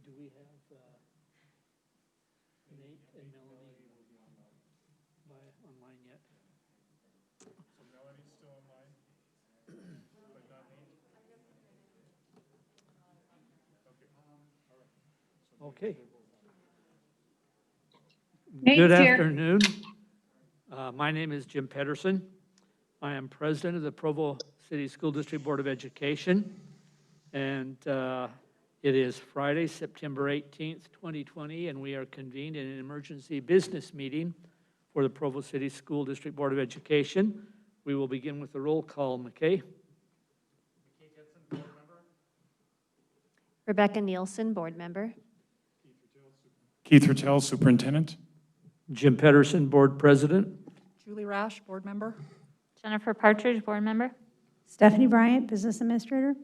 Do we have Nate and Melanie online yet? So Melanie's still online, but not Nate? Okay. Okay. Nate's Good here. afternoon. My name is Jim Pedersen. I am president of the Provo City School District Board of Education. And it is Friday, September 18th, 2020, and we are convened in an emergency business meeting for the Provo City School District Board of Education. We will begin with the roll call. McKay? Rebecca Nielsen, board member. Keith Rattel, Superintendent. Jim Pedersen, board president. Julie Rash, board member. Jennifer Partridge, board member. Stephanie Bryant, business administrator.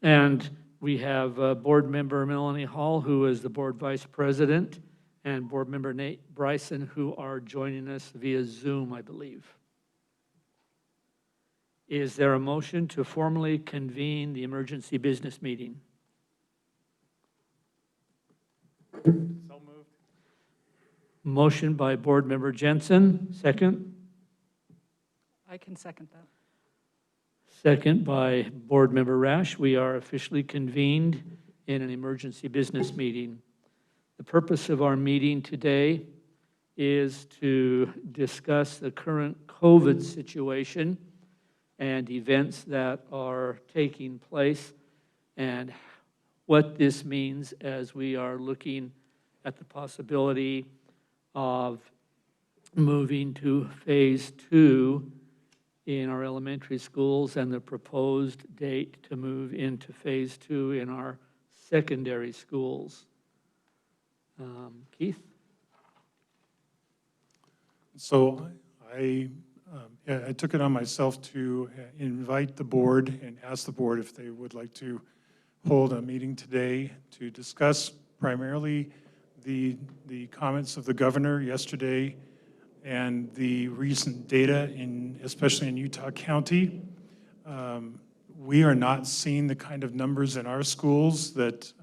And we have board member Melanie Hall, who is the board vice president, and board member Nate Bryson, who are joining us via Zoom, I believe. Is there a motion to formally convene the emergency business meeting? So moved. Motion by board member Jensen, second. I can second that. Second by board member Rash. We are officially convened in an emergency business meeting. The purpose of our meeting today is to discuss the current COVID situation and events that are taking place and what this means as we are looking at the possibility of moving to phase 2 in our elementary schools and the proposed date to move into phase 2 in our secondary schools. Keith? So I took it on myself to invite the board and ask the board if they would like to hold a meeting today to discuss primarily the comments of the governor yesterday and the recent data, especially in Utah County. We are not seeing the kind of numbers in our schools that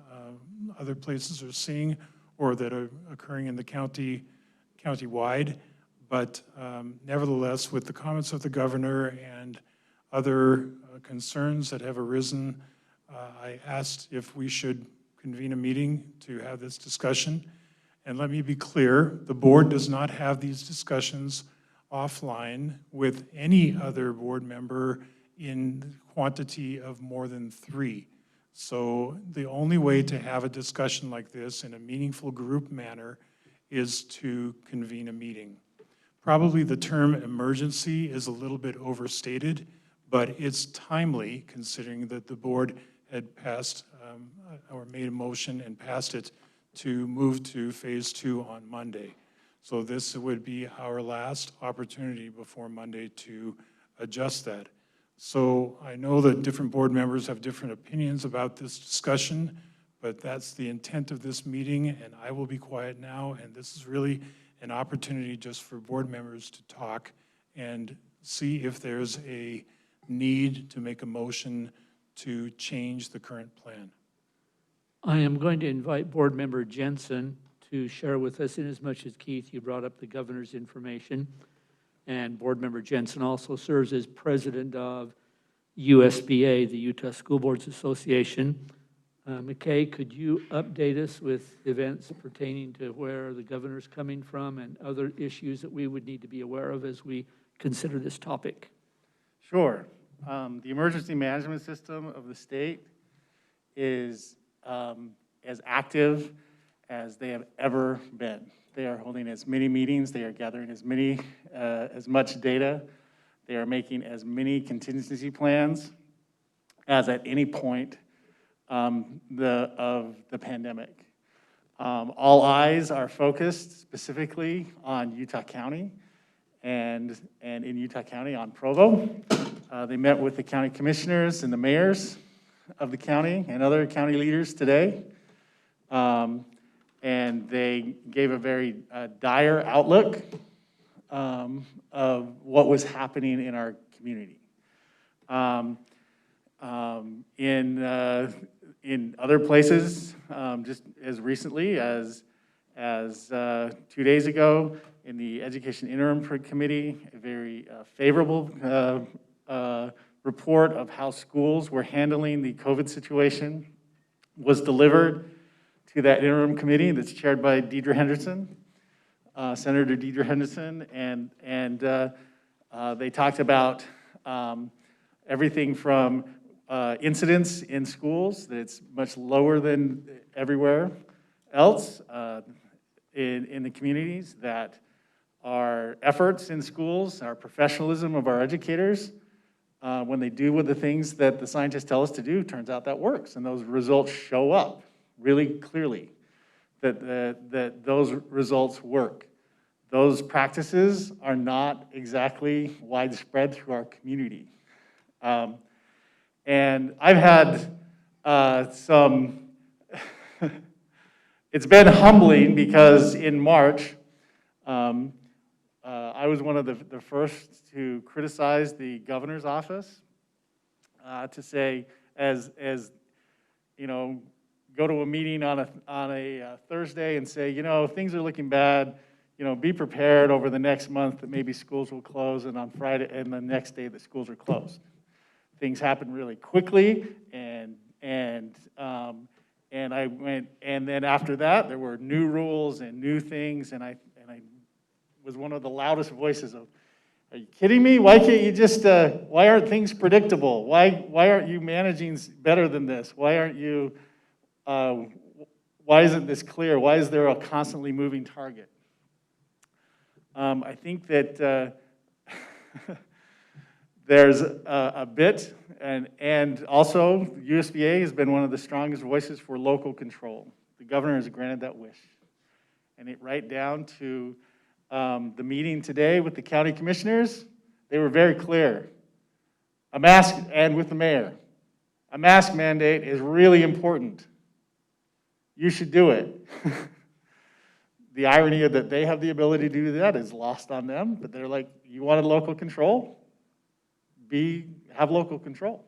other places are seeing or that are occurring in the county-wide. But nevertheless, with the comments of the governor and other concerns that have arisen, I asked if we should convene a meeting to have this discussion. And let me be clear, the board does not have these discussions offline with any other board member in quantity of more than 3. So the only way to have a discussion like this in a meaningful group manner is to convene a meeting. Probably the term emergency is a little bit overstated, but it's timely considering that the board had passed or made a motion and passed it to move to phase 2 on Monday. So this would be our last opportunity before Monday to adjust that. So I know that different board members have different opinions about this discussion, but that's the intent of this meeting, and I will be quiet now, and this is really an opportunity just for board members to talk and see if there's a need to make a motion to change the current plan. I am going to invite board member Jensen to share with us, in as much as Keith, you brought up the governor's information. And board member Jensen also serves as president of USBA, the Utah School Boards Association. McKay, could you update us with events pertaining to where the governor's coming from and other issues that we would need to be aware of as we consider this topic? Sure. The emergency management system of the state is as active as they have ever been. They are holding as many meetings, they are gathering as much data, they are making as many contingency plans as at any point of the pandemic. All eyes are focused specifically on Utah County and in Utah County on Provo. They met with the county commissioners and the mayors of the county and other county leaders today. And they gave a very dire outlook of what was happening in our community. In other places, just as recently as 2 days ago in the Education Interim Committee, a very favorable report of how schools were handling the COVID situation was delivered to that interim committee that's chaired by Deidre Henderson, Senator Deidre Henderson, and they talked about everything from incidents in schools, that it's much lower than everywhere else in the communities, that our efforts in schools, our professionalism of our educators, when they do with the things that the scientists tell us to do, turns out that works, and those results show up really clearly, that those results work. Those practices are not exactly widespread through our community. And I've had some, it's been humbling because in March, I was one of the first to criticize the governor's office, to say, as you know, go to a meeting on a Thursday and say, you know, things are looking bad. You know, be prepared over the next month that maybe schools will close, and on Friday and the next day the schools are closed. Things happen really quickly, and I went, and then after that there were new rules and new things, and I was one of the loudest voices of, are you kidding me? Why can't you just, why aren't things predictable? Why aren't you managing better than this? Why aren't you, why isn't this clear? Why is there a constantly moving target? I think that there's a bit, and also USBA has been one of the strongest voices for local control. The governor has granted that wish. And it right down to the meeting today with the county commissioners, they were very clear. A mask, and with the mayor, a mask mandate is really important. You should do it. The irony of that they have the ability to do that is lost on them, but they're like, you wanted local control? Have local control.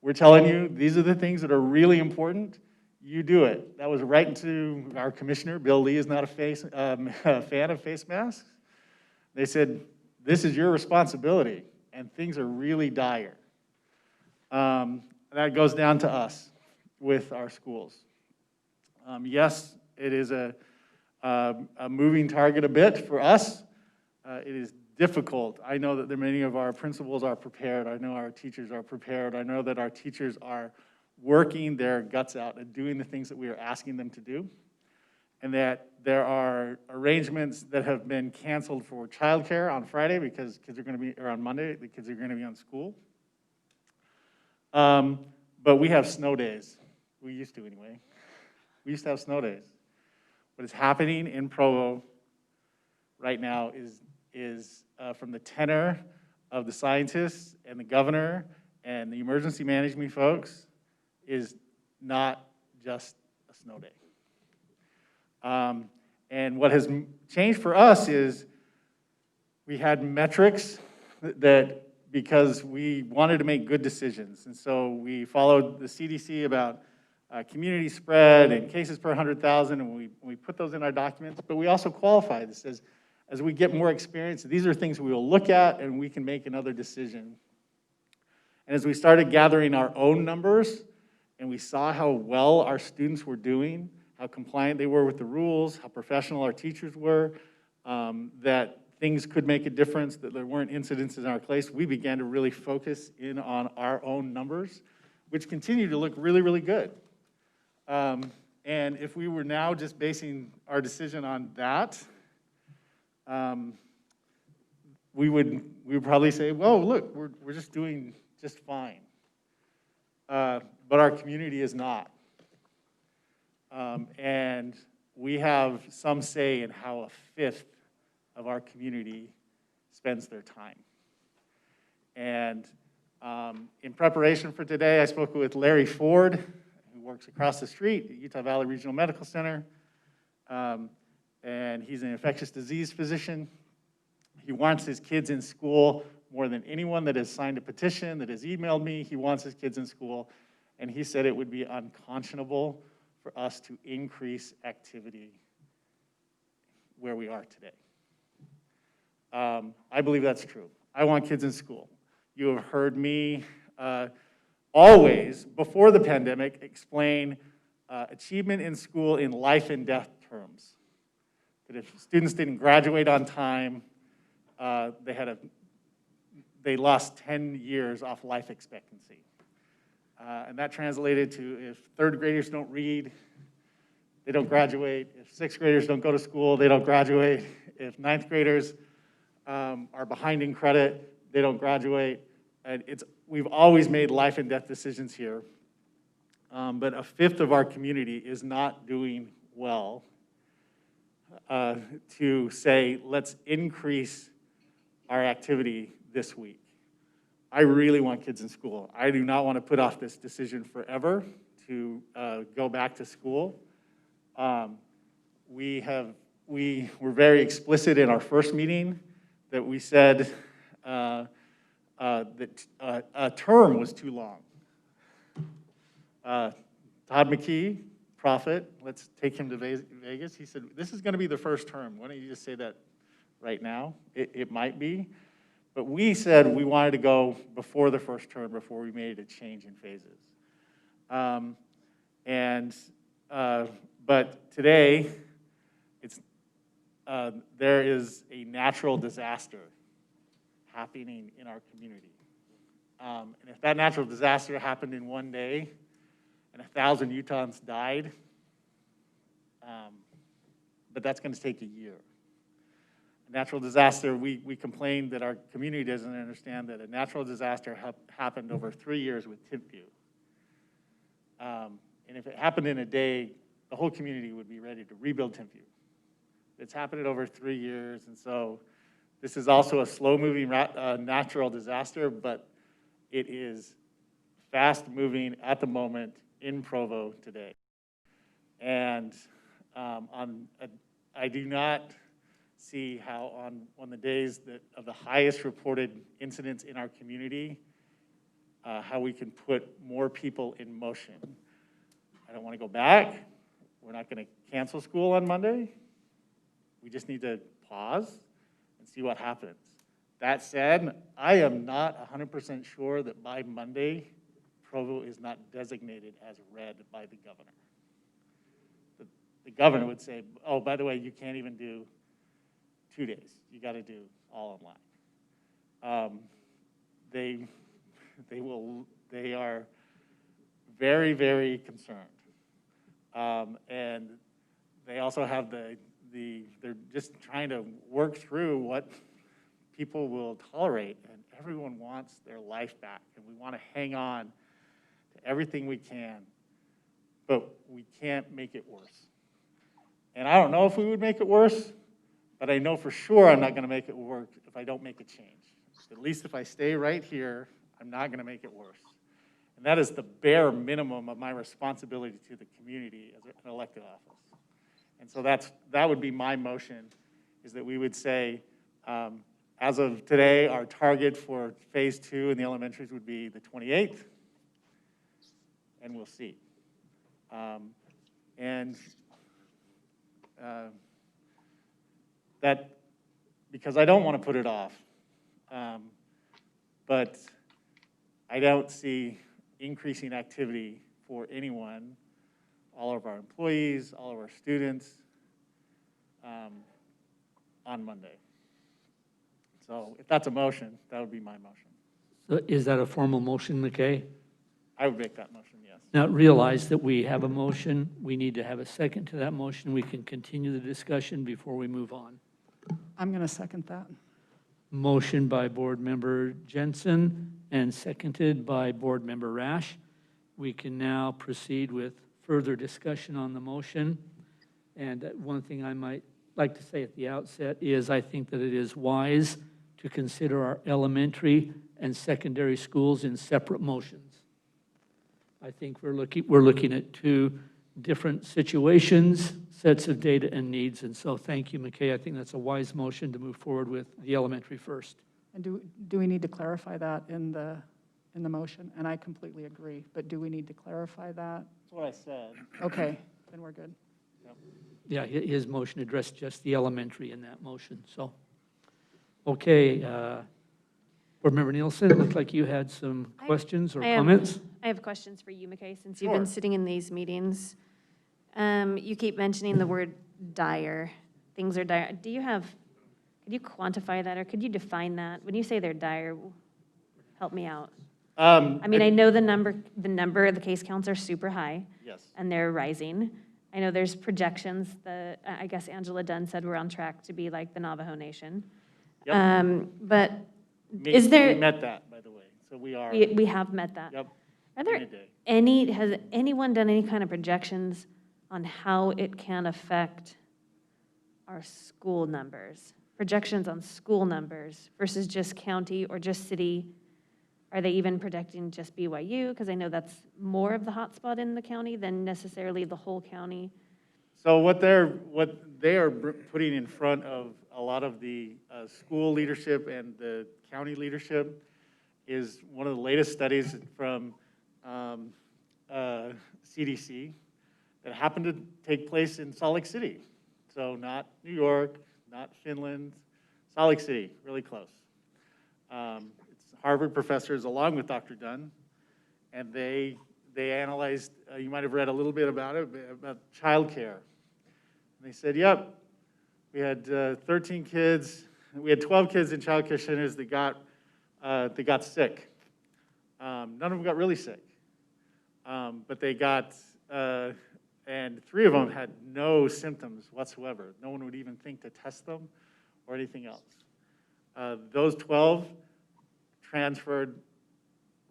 We're telling you, these are the things that are really important. You do it. That was right into our commissioner. Bill Lee is not a fan of face masks. They said, this is your responsibility, and things are really dire. That goes down to us with our schools. Yes, it is a moving target a bit for us. It is difficult. I know that many of our principals are prepared. I know our teachers are prepared. I know that our teachers are working their guts out and doing the things that we are asking them to do, and that there are arrangements that have been canceled for childcare on Friday because kids are going to be, or on Monday, the kids are going to be on school. But we have snow days. We used to anyway. We used to have snow days. What is happening in Provo right now is from the tenor of the scientists and the governor and the emergency management folks, is not just a snow day. And what has changed for us is we had metrics that, because we wanted to make good decisions. And so we followed the CDC about community spread and cases per 100,000, and we put those in our documents, but we also qualify this as we get more experience, these are things we will look at and we can make another decision. And as we started gathering our own numbers, and we saw how well our students were doing, how compliant they were with the rules, how professional our teachers were, that things could make a difference, that there weren't incidences in our place, we began to really focus in on our own numbers, which continue to look really, really good. And if we were now just basing our decision on that, we would probably say, well, look, we're just doing just fine. But our community is not. And we have some say in how a fifth of our community spends their time. And in preparation for today, I spoke with Larry Ford, who works across the street at Utah Valley Regional Medical Center. And he's an infectious disease physician. He wants his kids in school more than anyone that has signed a petition, that has emailed me. He wants his kids in school. And he said it would be unconscionable for us to increase activity where we are today. I believe that's true. I want kids in school. You have heard me always, before the pandemic, explain achievement in school in life and death terms. That if students didn't graduate on time, they lost 10 years off life expectancy. And that translated to if third graders don't read, they don't graduate. If sixth graders don't go to school, they don't graduate. If ninth graders are behind in credit, they don't graduate. And we've always made life and death decisions here. But a fifth of our community is not doing well to say, let's increase our activity this week. I really want kids in school. I do not want to put off this decision forever to go back to school. We were very explicit in our first meeting that we said that a term was too long. Todd McKee, prophet, let's take him to Vegas. He said, this is going to be the first term. Why don't you just say that right now? It might be. But we said we wanted to go before the first term, before we made a change in phases. But today, there is a natural disaster happening in our community. And if that natural disaster happened in one day and 1,000 Utahns died, but that's going to take a year. A natural disaster, we complained that our community doesn't understand that a natural disaster happened over 3 years with Timpview. And if it happened in a day, the whole community would be ready to rebuild Timpview. It's happened over 3 years, and so this is also a slow-moving natural disaster, but it is fast-moving at the moment in Provo today. And I do not see how on the days of the highest reported incidents in our community, how we can put more people in motion. I don't want to go back. We're not going to cancel school on Monday. We just need to pause and see what happens. That said, I am not 100% sure that by Monday, Provo is not designated as red by the governor. The governor would say, oh, by the way, you can't even do 2 days. You got to do all online. They are very, very concerned. And they also have they're just trying to work through what people will tolerate, and everyone wants their life back, and we want to hang on to everything we can, but we can't make it worse. And I don't know if we would make it worse, but I know for sure I'm not going to make it work if I don't make a change. At least if I stay right here, I'm not going to make it worse. And that is the bare minimum of my responsibility to the community as an elected office. And so that would be my motion, is that we would say, as of today, our target for phase 2 in the elementaries would be the 28th, and we'll see. That, because I don't want to put it off, but I don't see increasing activity for anyone, all of our employees, all of our students, on Monday. So if that's a motion, that would be my motion. So is that a formal motion, McKay? I would make that motion, yes. Now, realize that we have a motion. We need to have a second to that motion. We can continue the discussion before we move on. I'm going to second that. Motion by Board Member Jensen and seconded by Board Member Rash. We can now proceed with further discussion on the motion. And one thing I might like to say at the outset is I think that it is wise to consider our elementary and secondary schools in separate motions. I think we're looking at two different situations, sets of data and needs. And so thank you, McKay. I think that's a wise motion to move forward with the elementary first. And do we need to clarify that in the motion? And I completely agree, but do we need to clarify that? That's what I said. Okay, then we're good. Yeah, his motion addressed just the elementary in that motion, so. Okay, Board Member Nielsen, it looked like you had some questions or comments? I have questions for you, McKay, since you've been Sure. sitting in these meetings. You keep mentioning the word dire. Things are dire. Could you quantify that, or could you define that? When you say they're dire, help me out. I mean, I know the number of the case counts are super high, Yes. and they're rising. I know there's projections that, I guess Angela Dunn said we're on track to be like the Navajo Nation. Yep. But is there? We met that, by the way, so we are, We have met that. yep. Are in there a day. has anyone done any kind of projections on how it can affect our school numbers? Projections on school numbers versus just county or just city? Are they even projecting just BYU? Because I know that's more of the hotspot in the county than necessarily the whole county. So what they are putting in front of a lot of the school leadership and the county leadership is one of the latest studies from CDC that happened to take place in Salt Lake City. So not New York, not Finland, Salt Lake City, really close. It's Harvard professors along with Dr. Dunn, and they analyzed, you might have read a little bit about it, about childcare. And they said, yep, we had 13 kids, we had 12 kids in childcare centers that got sick. None of them got really sick, but they got, and 3 of them had no symptoms whatsoever. No one would even think to test them or anything else. Those 12 transferred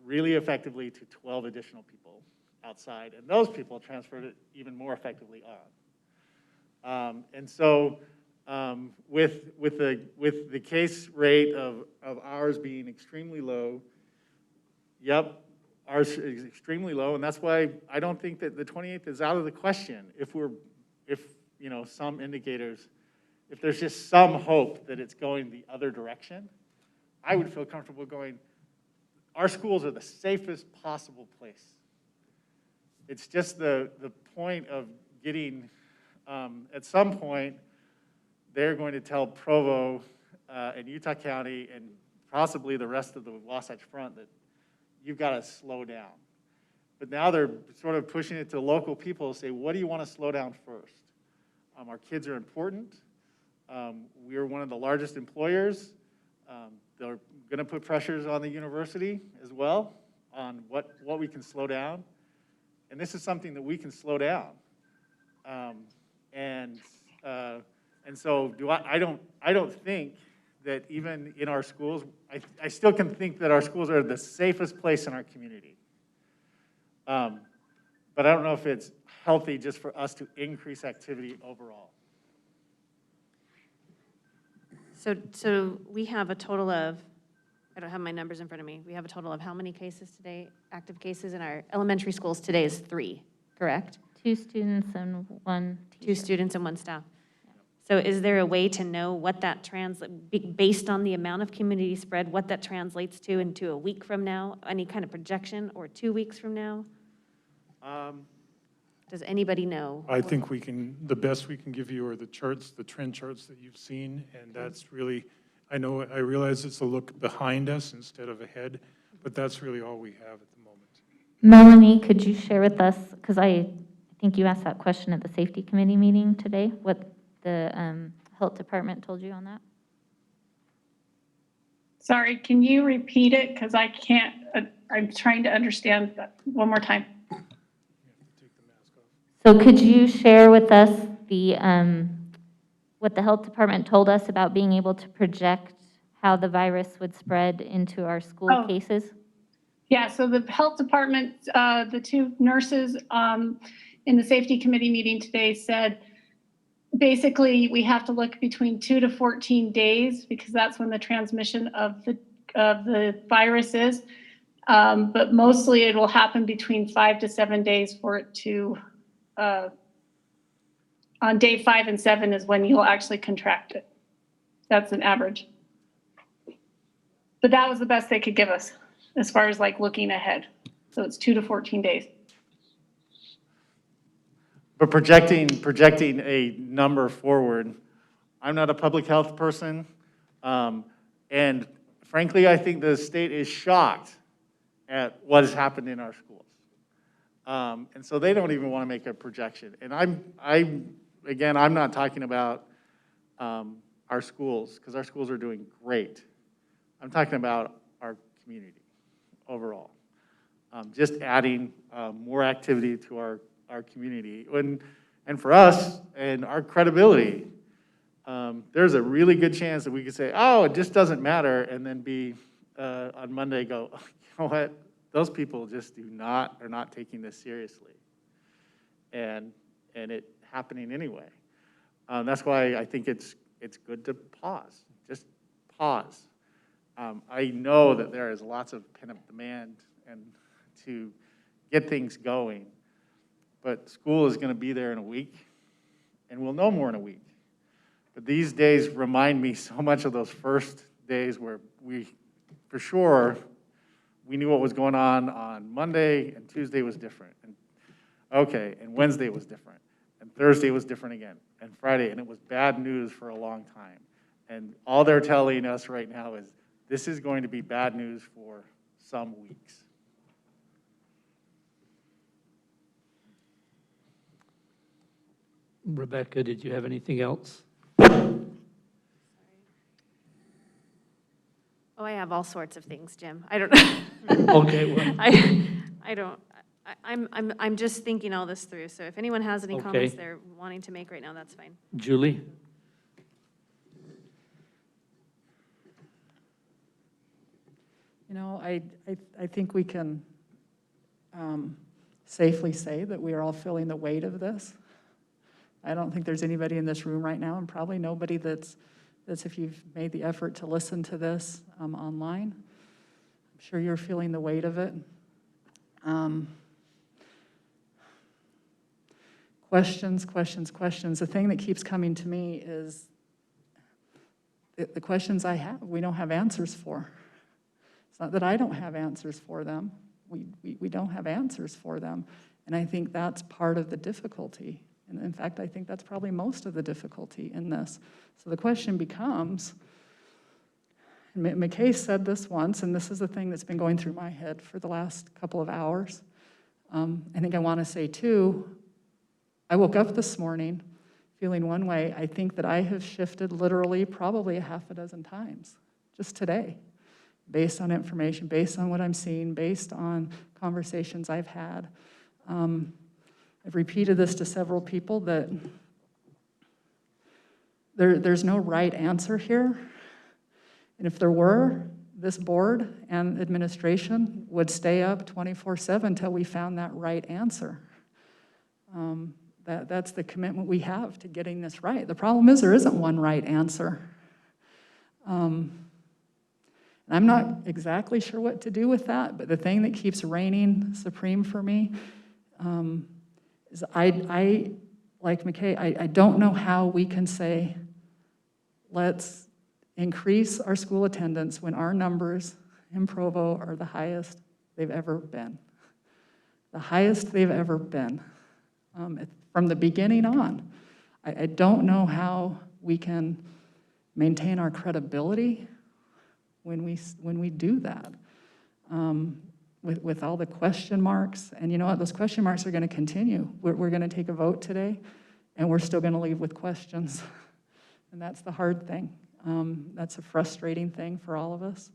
really effectively to 12 additional people outside, and those people transferred it even more effectively on. And so with the case rate of ours being extremely low, yep, ours is extremely low, and that's why I don't think that the 28th is out of the question. If you know, some indicators, if there's just some hope that it's going the other direction, I would feel comfortable going, our schools are the safest possible place. It's just the point of getting, at some point, they're going to tell Provo and Utah County and possibly the rest of the Wasatch Front that you've got to slow down. But now they're sort of pushing it to local people to say, what do you want to slow down first? Our kids are important. We are one of the largest employers. They're going to put pressures on the university as well on what we can slow down. And this is something that we can slow down. And so I don't think that even in our schools, I still can think that our schools are the safest place in our community. But I don't know if it's healthy just for us to increase activity overall. So we have a total of, I don't have my numbers in front of me. We have a total of how many cases today, active cases in our elementary schools today is 3, correct? 2 students and 1 teacher. 2 students and 1 staff. So is there a way to know what that based on the amount of community spread, what that translates to into a week from now? Any kind of projection, or 2 weeks from now? Does anybody know? I think the best we can give you are the charts, the trend charts that you've seen, and that's really, I realize it's a look behind us instead of ahead, but that's really all we have at the moment. Melanie, could you share with us, because I think you asked that question at the safety committee meeting today, what the health department told you on that? Sorry, can you repeat it? Because I can't, I'm trying to understand that one more time. So could you share with us the, what the health department told us about being able to project how the virus would spread into our school cases? Yeah, so the health department, the 2 nurses in the safety committee meeting today said, basically, we have to look between 2 to 14 days because that's when the transmission of the virus is. But mostly it will happen between 5 to 7 days for it to, on day 5 and 7 is when you'll actually contract it. That's an average. But that was the best they could give us as far as like looking ahead. So it's 2 to 14 days. But projecting a number forward, I'm not a public health person, and frankly, I think the state is shocked at what has happened in our schools. And so they don't even want to make a projection. And I'm not talking about our schools, because our schools are doing great. I'm talking about our community overall. Just adding more activity to our community. And for us and our credibility, there's a really good chance that we could say, oh, it just doesn't matter, and then be on Monday go, oh, you know what, those people just are not taking this seriously. And it happening anyway. That's why I think it's good to pause, just pause. I know that there is lots of pent-up demand and to get things going, but school is going to be there in a week, and we'll know more in a week. But these days remind me so much of those first days where for sure, we knew what was going on Monday, and Tuesday was different. And Wednesday was different, and Thursday was different again, and Friday, and it was bad news for a long time. And all they're telling us right now is this is going to be bad news for some weeks. Rebecca, did you have anything else? Oh, I have all sorts of things, Jim. I don't know. Okay, well. I don't, I'm just thinking all this through, so if anyone has any Okay. comments they're wanting to make right now, that's fine. Julie? You know, I think we can safely say that we are all feeling the weight of this. I don't think there's anybody in this room right now, and probably nobody that's if you've made the effort to listen to this online. I'm sure you're feeling the weight of it. Questions. The thing that keeps coming to me is the questions I have, we don't have answers for. It's not that I don't have answers for them. We don't have answers for them. And I think that's part of the difficulty. And in fact, I think that's probably most of the difficulty in this. So the question becomes, and McKay said this once, and this is the thing that's been going through my head for the last couple of hours. I think I want to say too, I woke up this morning feeling one way. I think that I have shifted literally probably a half a dozen times just today, based on information, based on what I'm seeing, based on conversations I've had. I've repeated this to several people that there's no right answer here. And if there were, this board and administration would stay up 24/7 until we found that right answer. That's the commitment we have to getting this right. The problem is there isn't one right answer. I'm not exactly sure what to do with that, but the thing that keeps reigning supreme for me is I, like McKay, I don't know how we can say, let's increase our school attendance when our numbers in Provo are the highest they've ever been. The highest they've ever been. From the beginning on. I don't know how we can maintain our credibility when we do that. With all the question marks, and you know what, those question marks are going to continue. We're going to take a vote today, and we're still going to leave with questions. And that's the hard thing. That's a frustrating thing for all of us.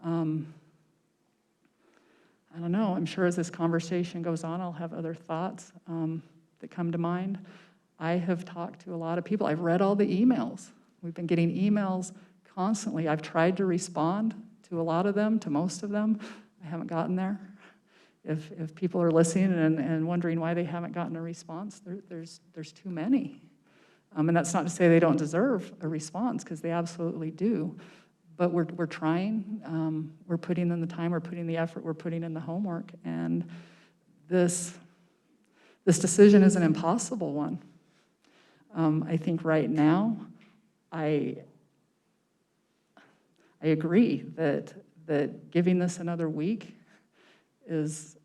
I don't know, I'm sure as this conversation goes on, I'll have other thoughts that come to mind. I have talked to a lot of people. I've read all the emails. We've been getting emails constantly. I've tried to respond to a lot of them, to most of them. I haven't gotten there. If people are listening and wondering why they haven't gotten a response, there's too many. And that's not to say they don't deserve a response, because they absolutely do. But we're trying. We're putting in the time, we're putting the effort, we're putting in the homework. And this decision is an impossible one. I think right now, I agree that giving this another week is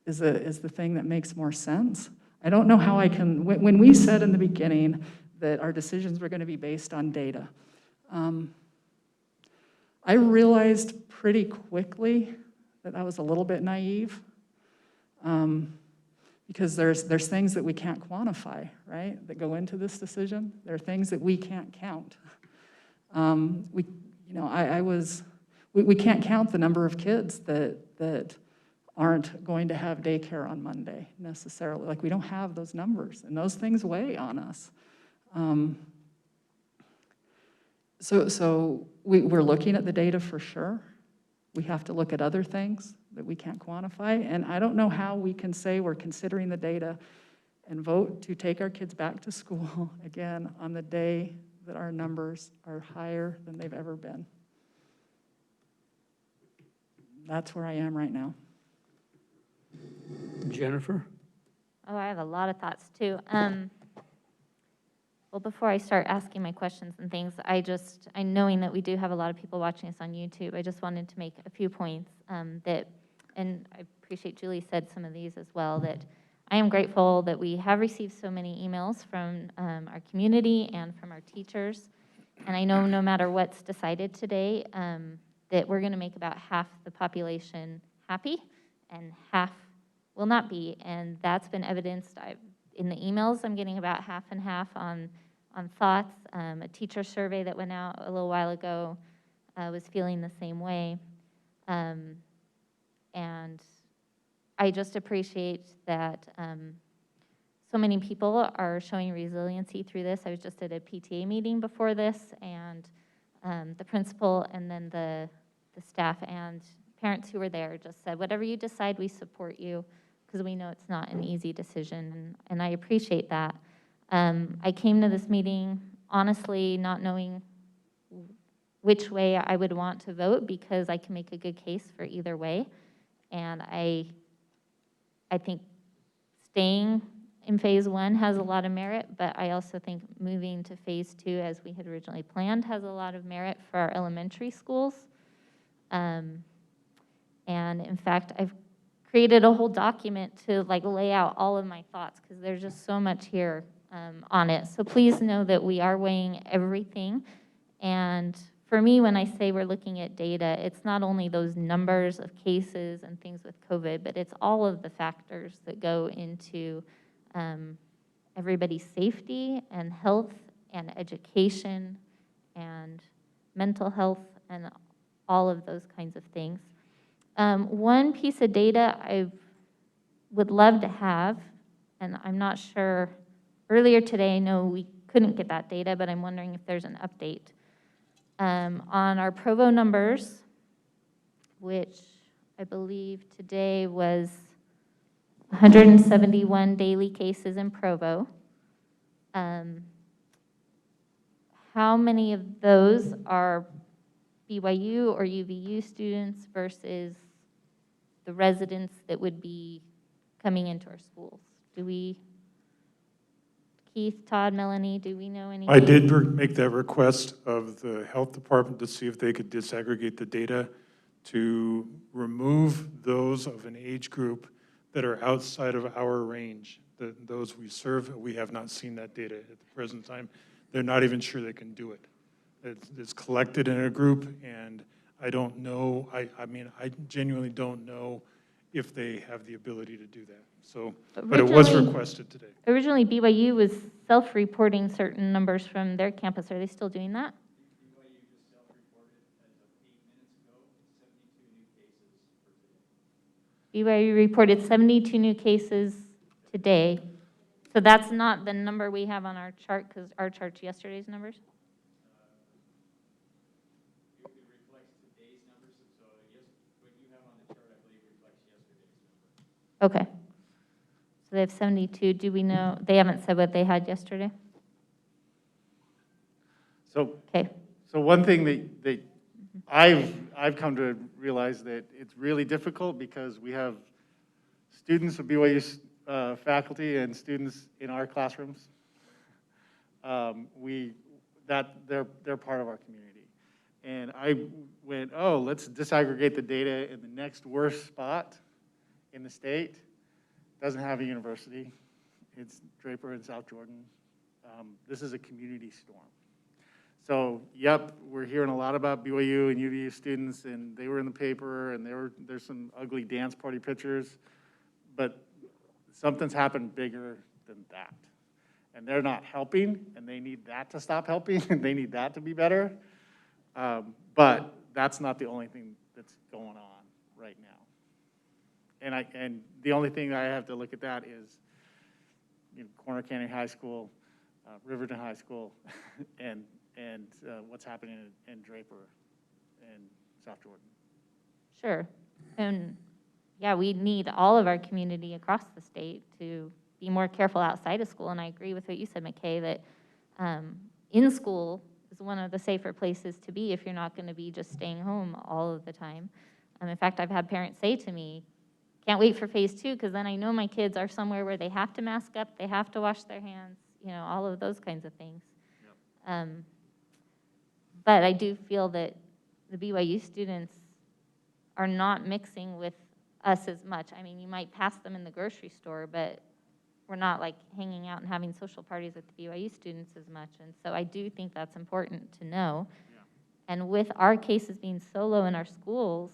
the thing that makes more sense. I don't know how I can, when we said in the beginning that our decisions were going to be based on data, I realized pretty quickly that I was a little bit naive, because there's things that we can't quantify, right, that go into this decision. There are things that we can't count. We can't count the number of kids that aren't going to have daycare on Monday necessarily. Like, we don't have those numbers, and those things weigh on us. So we're looking at the data for sure. We have to look at other things that we can't quantify, and I don't know how we can say we're considering the data and vote to take our kids back to school again on the day that our numbers are higher than they've ever been. That's where I am right now. Jennifer? Oh, I have a lot of thoughts too. Well, before I start asking my questions and things, I knowing that we do have a lot of people watching us on YouTube, I just wanted to make a few points that, and I appreciate Julie said some of these as well, that I am grateful that we have received so many emails from our community and from our teachers. And I know no matter what's decided today, that we're going to make about half the population happy and half will not be. And that's been evidenced in the emails. I'm getting about half and half on thoughts. A teacher survey that went out a little while ago was feeling the same way. And I just appreciate that so many people are showing resiliency through this. I was just at a PTA meeting before this, and the principal and then the staff and parents who were there just said, whatever you decide, we support you, because we know it's not an easy decision, and I appreciate that. I came to this meeting honestly not knowing which way I would want to vote, because I can make a good case for either way, and I think staying in phase 1 has a lot of merit, but I also think moving to phase 2, as we had originally planned, has a lot of merit for our elementary schools. And in fact, I've created a whole document to lay out all of my thoughts, because there's just so much here on it. So please know that we are weighing everything. And for me, when I say we're looking at data, it's not only those numbers of cases and things with COVID, but it's all of the factors that go into everybody's safety and health and education and mental health and all of those kinds of things. One piece of data I would love to have, and I'm not sure, earlier today, I know we couldn't get that data, but I'm wondering if there's an update. On our Provo numbers, which I believe today was 171 daily cases in Provo. How many of those are BYU or UVU students versus the residents that would be coming into our schools? Do we, Keith, Todd, Melanie, do we know anything? I did make that request of the health department to see if they could disaggregate the data to remove those of an age group that are outside of our range. Those we serve, we have not seen that data at the present time. They're not even sure they can do it. It's collected in a group, and I don't know, I mean, I genuinely don't know if they have the ability to do that. So, but it was requested today. Originally, BYU was self-reporting certain numbers from their campus. Are they still doing that? BYU just self-reported as of 8 minutes ago, 72 new cases for today. BYU reported 72 new cases today. So that's not the number we have on our chart, because our chart's yesterday's numbers? It reflects today's numbers, so yes, what you have on the chart, I believe, reflects yesterday's number. Okay. So they have 72. Do we know, they haven't said what they had yesterday? So, Okay. so one thing that I've come to realize that it's really difficult because we have students of BYU faculty and students in our classrooms. They're part of our community. And I went, oh, let's disaggregate the data in the next worst spot in the state. Doesn't have a university. it's Draper and South Jordan. This is a community storm. So, yep, we're hearing a lot about BYU and UVU students, and they were in the paper, and there's some ugly dance party pictures, but something's happened bigger than that. And they're not helping, and they need that to stop helping, and they need that to be better. But that's not the only thing that's going on right now. And the only thing I have to look at that is, Corner Canyon High School, Riverton High School, and what's happening in Draper and South Jordan. Sure. And yeah, we need all of our community across the state to be more careful outside of school. And I agree with what you said, McKay, that in school is one of the safer places to be if you're not going to be just staying home all of the time. In fact, I've had parents say to me, can't wait for phase 2 because then I know my kids are somewhere where they have to mask up, they have to wash their hands, all of those kinds of things. Yep. But I do feel that the BYU students are not mixing with us as much. I mean, you might pass them in the grocery store, but we're not like hanging out and having social parties with the BYU students as much. And so I do think that's important to know. Yeah. And with our cases being so low in our schools,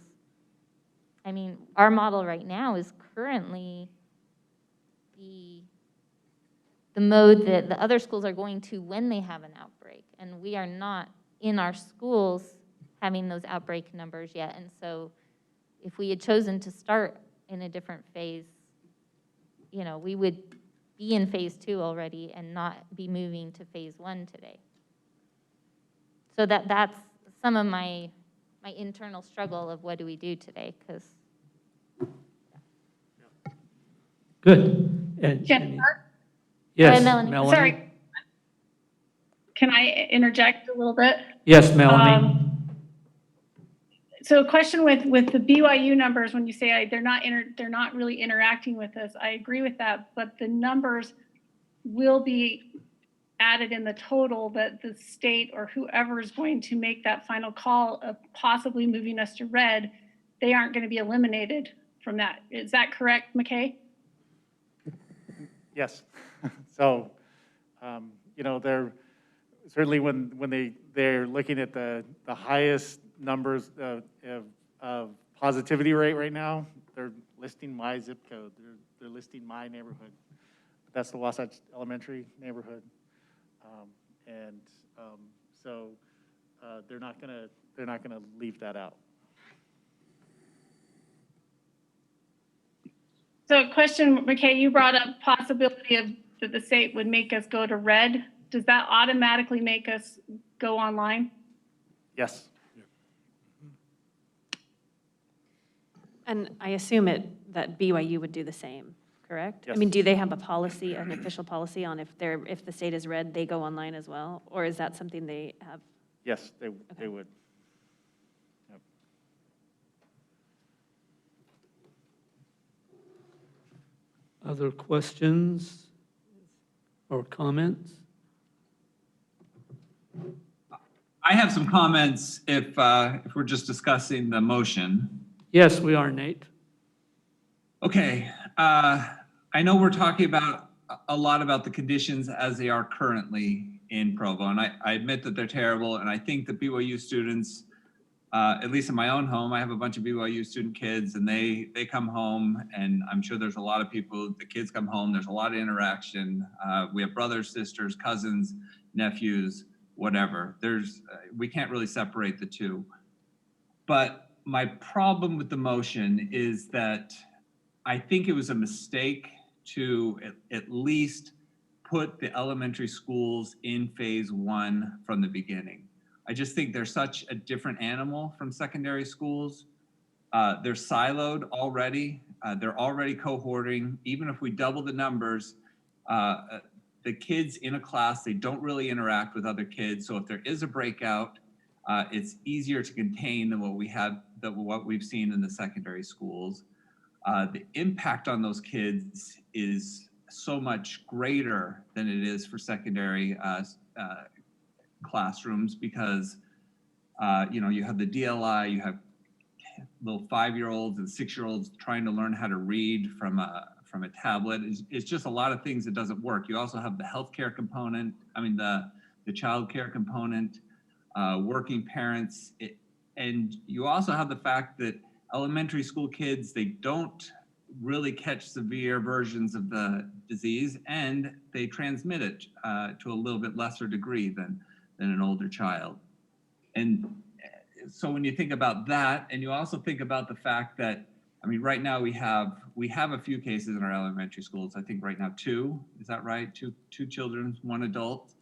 I mean, our model right now is currently the mode that the other schools are going to when they have an outbreak. And we are not in our schools having those outbreak numbers yet. And so if we had chosen to start in a different phase, we would be in phase 2 already and not be moving to phase 1 today. So that's some of my internal struggle of what do we do today, because. Good. Jennifer? Yes, Melanie. Melanie. Sorry. Can I interject a little bit? Yes, Melanie. So a question with the BYU numbers, when you say they're not really interacting with us, I agree with that, but the numbers will be added in the total that the state or whoever is going to make that final call of possibly moving us to red, they aren't going to be eliminated from that. Is that correct, McKay? Yes. So, they're certainly when they're looking at the highest numbers of positivity rate right now, they're listing my zip code. They're listing my neighborhood. That's the Wasatch Elementary neighborhood, so they're not gonna leave that out. So question, McKay, you brought up possibility of that the state would make us go to red. Does that automatically make us go online? Yes. And I assume that BYU would do the same, correct? Yes. I mean, do they have a policy, an official policy on if the state is red, they go online as well? Or is that something they have? Yes, they would. Yep. Other questions or comments? I have some comments if we're just discussing the motion. Yes, we are, Nate. Okay, I know we're talking about a lot about the conditions as they are currently in Provo, and I admit that they're terrible, and I think the BYU students, at least in my own home, I have a bunch of BYU student kids, and they come home, and I'm sure there's a lot of people, the kids come home, there's a lot of interaction. We have brothers, sisters, cousins, nephews, whatever. We can't really separate the two. But my problem with the motion is that I think it was a mistake to at least put the elementary schools in phase 1 from the beginning. I just think they're such a different animal from secondary schools. They're siloed already. They're already cohorting. Even if we double the numbers, the kids in a class, they don't really interact with other kids. So if there is a breakout, it's easier to contain than what we've seen in the secondary schools. The impact on those kids is so much greater than it is for secondary classrooms because, you have the DLI, you have little 5-year-olds and 6-year-olds trying to learn how to read from from a tablet. It's just a lot of things that doesn't work. You also have the healthcare component, the child care component, working parents. And you also have the fact that elementary school kids, they don't really catch severe versions of the disease, and they transmit it to a little bit lesser degree than an older child. And so when you think about that, and you also think about the fact that, right now we have a few cases in our elementary schools. I think right now 2, is that right? Two children, 1 adult.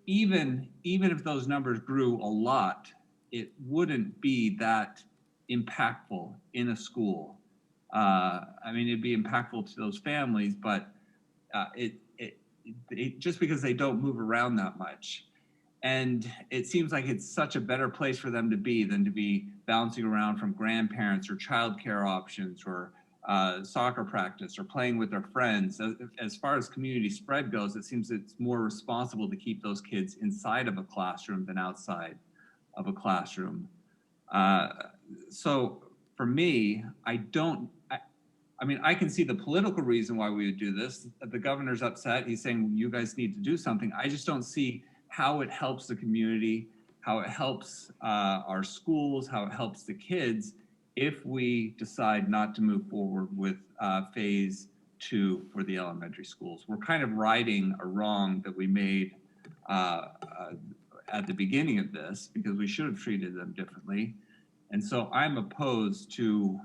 Even if those numbers grew a lot, it wouldn't be that impactful in a school. It'd be impactful to those families, but it just because they don't move around that much. And it seems like it's such a better place for them to be than to be bouncing around from grandparents or childcare options or soccer practice or playing with their friends. As far as community spread goes, it seems it's more responsible to keep those kids inside of a classroom than outside of a classroom. So for me, I can see the political reason why we would do this. The governor's upset. He's saying, you guys need to do something. I just don't see how it helps the community, how it helps our schools, how it helps the kids if we decide not to move forward with phase 2 for the elementary schools. We're kind of righting a wrong that we made at the beginning of this, because we should have treated them differently. And so I'm opposed to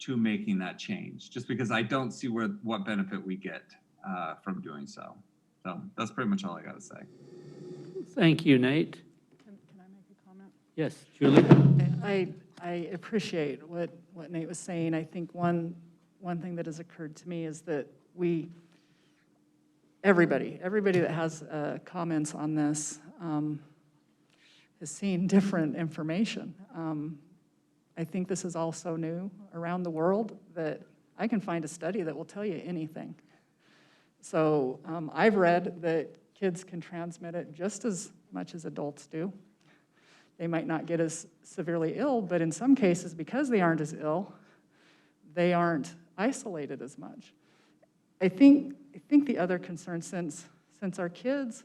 making that change, just because I don't see what benefit we get from doing so. So that's pretty much all I got to say. Thank you, Nate. Can I make a comment? Yes, Julie? I appreciate what Nate was saying. I think one thing that has occurred to me is that everybody that has comments on this has seen different information. I think this is also new around the world, that I can find a study that will tell you anything. So I've read that kids can transmit it just as much as adults do. They might not get as severely ill, but in some cases, because they aren't as ill, they aren't isolated as much. I think the other concern, since our kids,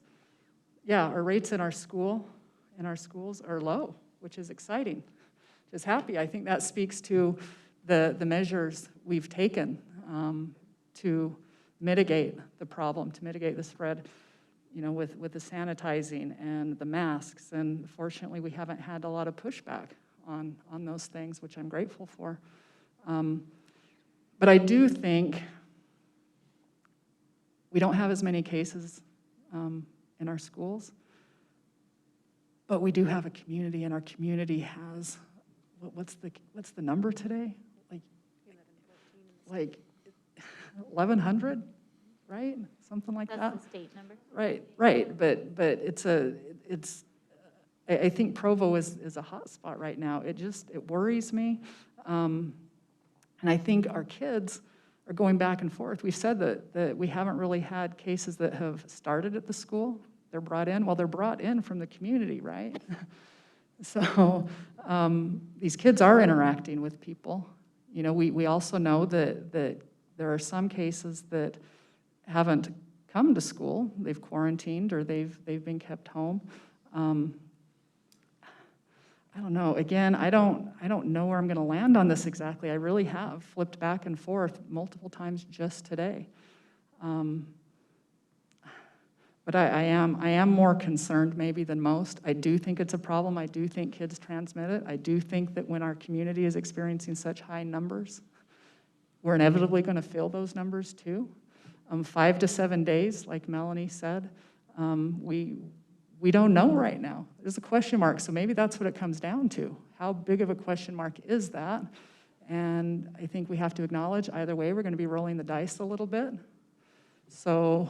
our rates in our schools are low, which is exciting. Just happy. I think that speaks to the measures we've taken to mitigate the problem, to mitigate the spread, with the sanitizing and the masks. And fortunately, we haven't had a lot of pushback on those things, which I'm grateful for. But I do think we don't have as many cases in our schools, but we do have a community, and our community has, what's the number today? Like 1,100, right? Something like that. That's the state number. Right. But I think Provo is a hot spot right now. It worries me. And I think our kids are going back and forth. We've said that we haven't really had cases that have started at the school. They're brought in. Well, they're brought in from the community, right? So these kids are interacting with people. We also know that there are some cases that haven't come to school. They've quarantined, or they've been kept home. I don't know. Again, I don't know where I'm going to land on this exactly. I really have flipped back and forth multiple times just today. But I am more concerned maybe than most. I do think it's a problem. I do think kids transmit it. I do think that when our community is experiencing such high numbers, we're inevitably going to feel those numbers too. 5 to 7 days, like Melanie said, we don't know right now. There's a question mark, so maybe that's what it comes down to. How big of a question mark is that? And I think we have to acknowledge either way, we're going to be rolling the dice a little bit. So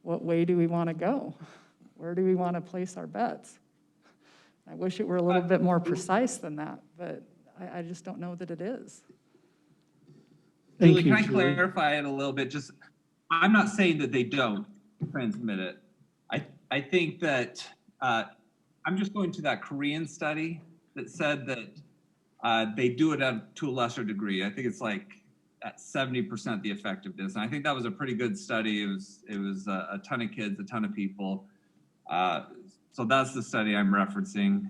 what way do we want to go? Where do we want to place our bets? I wish it were a little bit more precise than that, but I just don't know that it is. Julie, can I clarify it a little bit? I'm not saying that they don't transmit it. I think that I'm just going to that Korean study that said that they do it to a lesser degree. I think it's like at 70% the effectiveness. And I think that was a pretty good study. It was a ton of kids, a ton of people. So that's the study I'm referencing.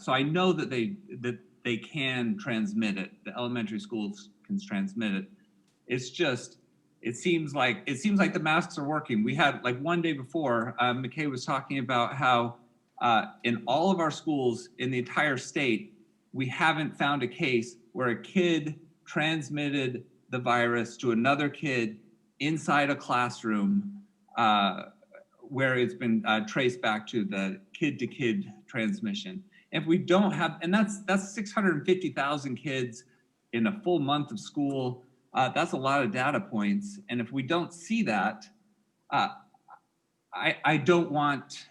So I know that they can transmit it. The elementary schools can transmit it. It's just, it seems like the masks are working. We had, like, one day before, McKay was talking about how in all of our schools in the entire state, we haven't found a case where a kid transmitted the virus to another kid inside a classroom, where it's been traced back to the kid-to-kid transmission. If we don't have, and that's 650,000 kids in a full month of school. That's a lot of data points. And if we don't see that, I don't want,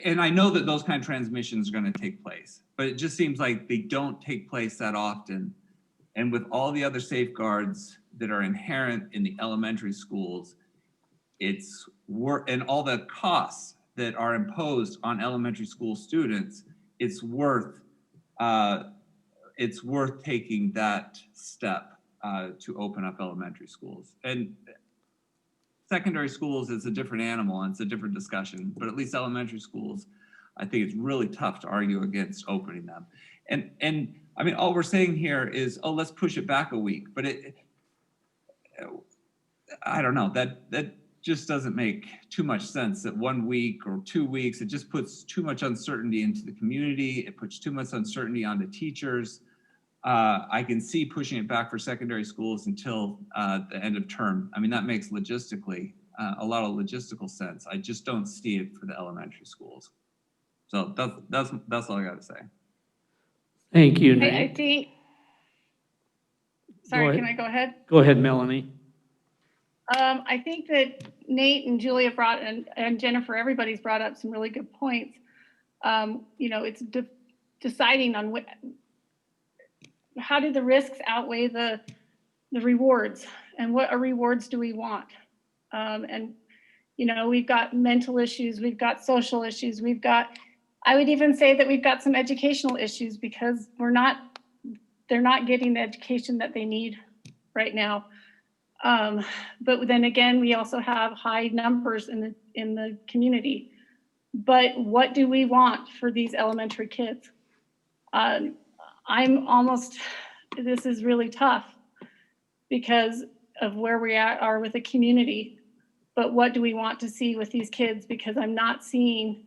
and I know that those kind of transmissions are going to take place, but it just seems like they don't take place that often. And with all the other safeguards that are inherent in the elementary schools, and all the costs that are imposed on elementary school students, it's worth taking that step to open up elementary schools. And secondary schools is a different animal and it's a different discussion, but at least elementary schools, I think it's really tough to argue against opening them. And I mean, all we're saying here is, oh, let's push it back a week, but I don't know, that just doesn't make too much sense, that 1 week or 2 weeks, it just puts too much uncertainty into the community. It puts too much uncertainty on the teachers. I can see pushing it back for secondary schools until the end of term. I mean, that makes logistically a lot of logistical sense. I just don't see it for the elementary schools. So that's all I got to say. Thank you, I Nate. think, Go sorry, ahead. can I go ahead? Go ahead, Melanie. I think that Nate and Julia and Jennifer, everybody's brought up some really good points. It's deciding on how do the risks outweigh the rewards, and what rewards do we want? We've got mental issues, we've got social issues, I would even say that we've got some educational issues because they're not getting the education that they need right now. But then again, we also have high numbers in the community. But what do we want for these elementary kids? This is really tough because of where we are with the community. But what do we want to see with these kids? Because I'm not seeing,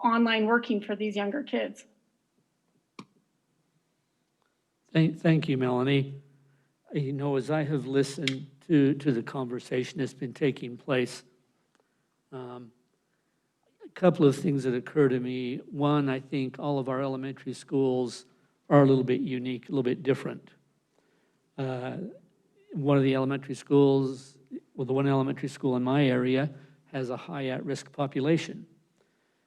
online working for these younger kids. Thank you, Melanie. As I have listened to the conversation that's been taking place, a couple of things that occur to me. One, I think all of our elementary schools are a little bit unique, a little bit different. One of the elementary schools, the one elementary school in my area has a high at-risk population,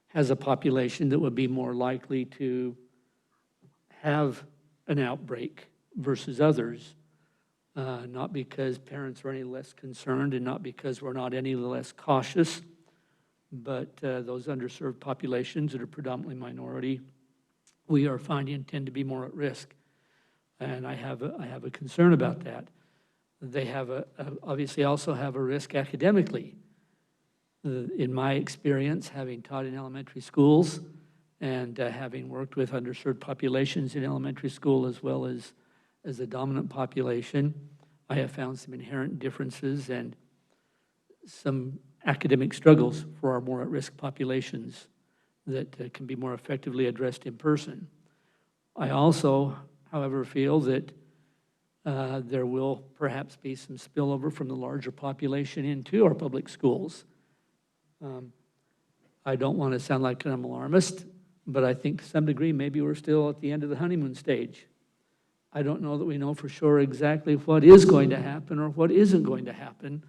has a population that would be more likely to have an outbreak versus others. Not because parents are any less concerned and not because we're not any less cautious, but those underserved populations that are predominantly minority, we are finding tend to be more at risk. And I have a concern about that. They have obviously also have a risk academically. In my experience, having taught in elementary schools and having worked with underserved populations in elementary school as well as a dominant population, I have found some inherent differences and some academic struggles for our more at-risk populations that can be more effectively addressed in person. I also, however, feel that there will perhaps be some spillover from the larger population into our public schools. I don't want to sound like I'm alarmist, but I think to some degree maybe we're still at the end of the honeymoon stage. I don't know that we know for sure exactly what is going to happen or what isn't going to happen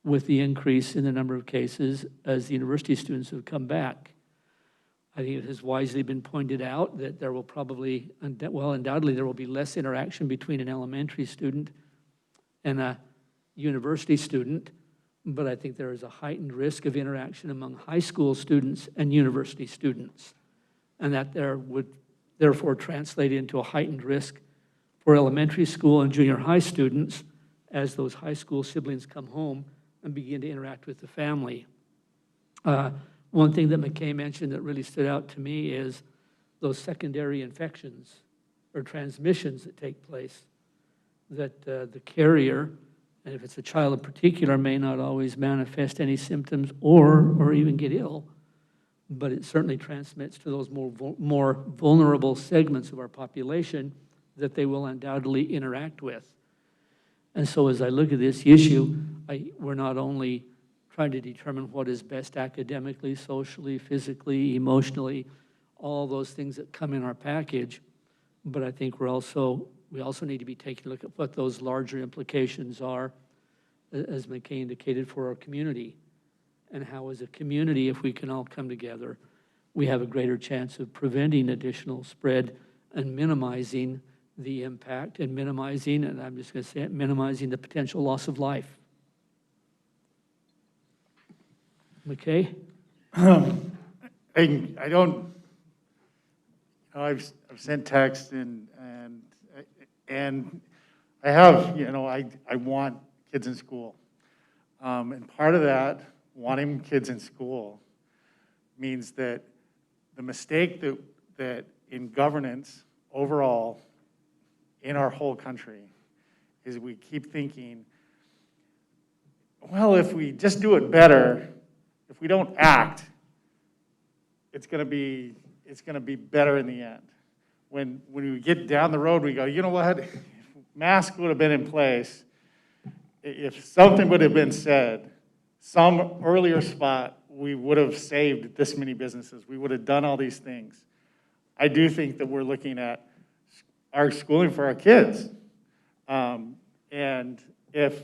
with the increase in the number of cases as the university students have come back. I think it has wisely been pointed out that there will probably, undoubtedly there will be less interaction between an elementary student and a university student, but I think there is a heightened risk of interaction among high school students and university students, and that there would therefore translate into a heightened risk for elementary school and junior high students as those high school siblings come home and begin to interact with the family. One thing that McKay mentioned that really stood out to me is those secondary infections or transmissions that take place, that the carrier, and if it's a child in particular, may not always manifest any symptoms or even get ill, but it certainly transmits to those more vulnerable segments of our population that they will undoubtedly interact with. And so as I look at this issue, we're not only trying to determine what is best academically, socially, physically, emotionally, all those things that come in our package, but I think we also need to be taking a look at what those larger implications are, as McKay indicated, for our community, and how as a community, if we can all come together, we have a greater chance of preventing additional spread and minimizing the impact and minimizing, and I'm just going to say it, minimizing the potential loss of life. McKay? I don't, I've sent texts and I have, I want kids in school. And part of that, wanting kids in school, means that the mistake that in governance overall in our whole country is we keep thinking, well, if we just do it better, if we don't act, it's going to be better in the end. When we get down the road, we go, you know what? If masks would have been in place, if something would have been said, some earlier spot, we would have saved this many businesses. We would have done all these things. I do think that we're looking at our schooling for our kids. And if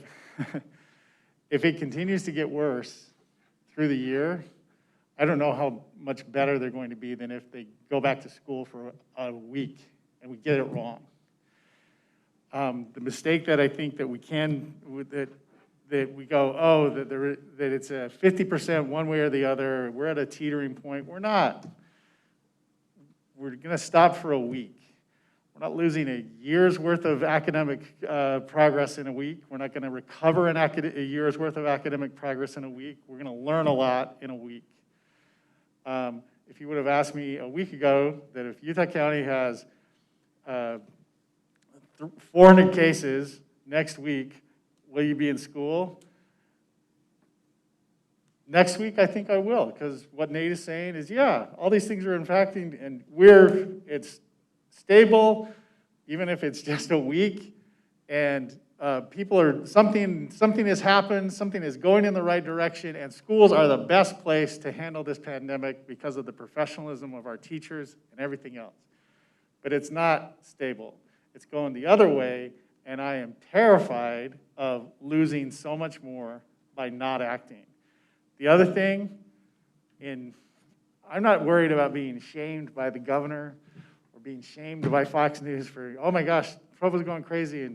it continues to get worse through the year, I don't know how much better they're going to be than if they go back to school for a week and we get it wrong. The mistake that I think that we can, that we go, oh, that it's a 50% one way or the other, we're at a teetering point. We're not. We're going to stop for a week. We're not losing a year's worth of academic progress in a week. We're not going to recover a year's worth of academic progress in a week. We're going to learn a lot in a week. If you would have asked me a week ago that if Utah County has 400 cases next week, will you be in school? Next week, I think I will, because what Nate is saying is, yeah, all these things are impacting, and it's stable, even if it's just a week, and something has happened, something is going in the right direction, and schools are the best place to handle this pandemic because of the professionalism of our teachers and everything else. But it's not stable. It's going the other way, and I am terrified of losing so much more by not acting. The other thing, I'm not worried about being shamed by the governor or being shamed by Fox News for, oh my gosh, Provo's going crazy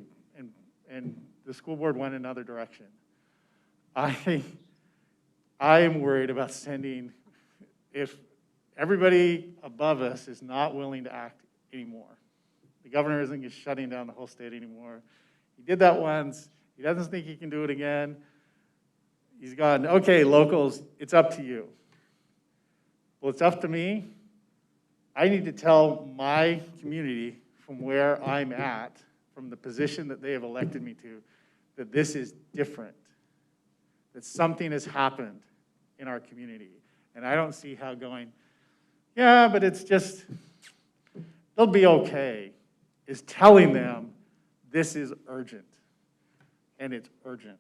and the school board went another direction. I am worried about if everybody above us is not willing to act anymore. The governor isn't just shutting down the whole state anymore. He did that once. He doesn't think he can do it again. He's gone, okay, locals, it's up to you. Well, it's up to me. I need to tell my community from where I'm at, from the position that they have elected me to, that this is different, that something has happened in our community. And I don't see how going, yeah, but it's just, they'll be okay, is telling them this is urgent, and it's urgent.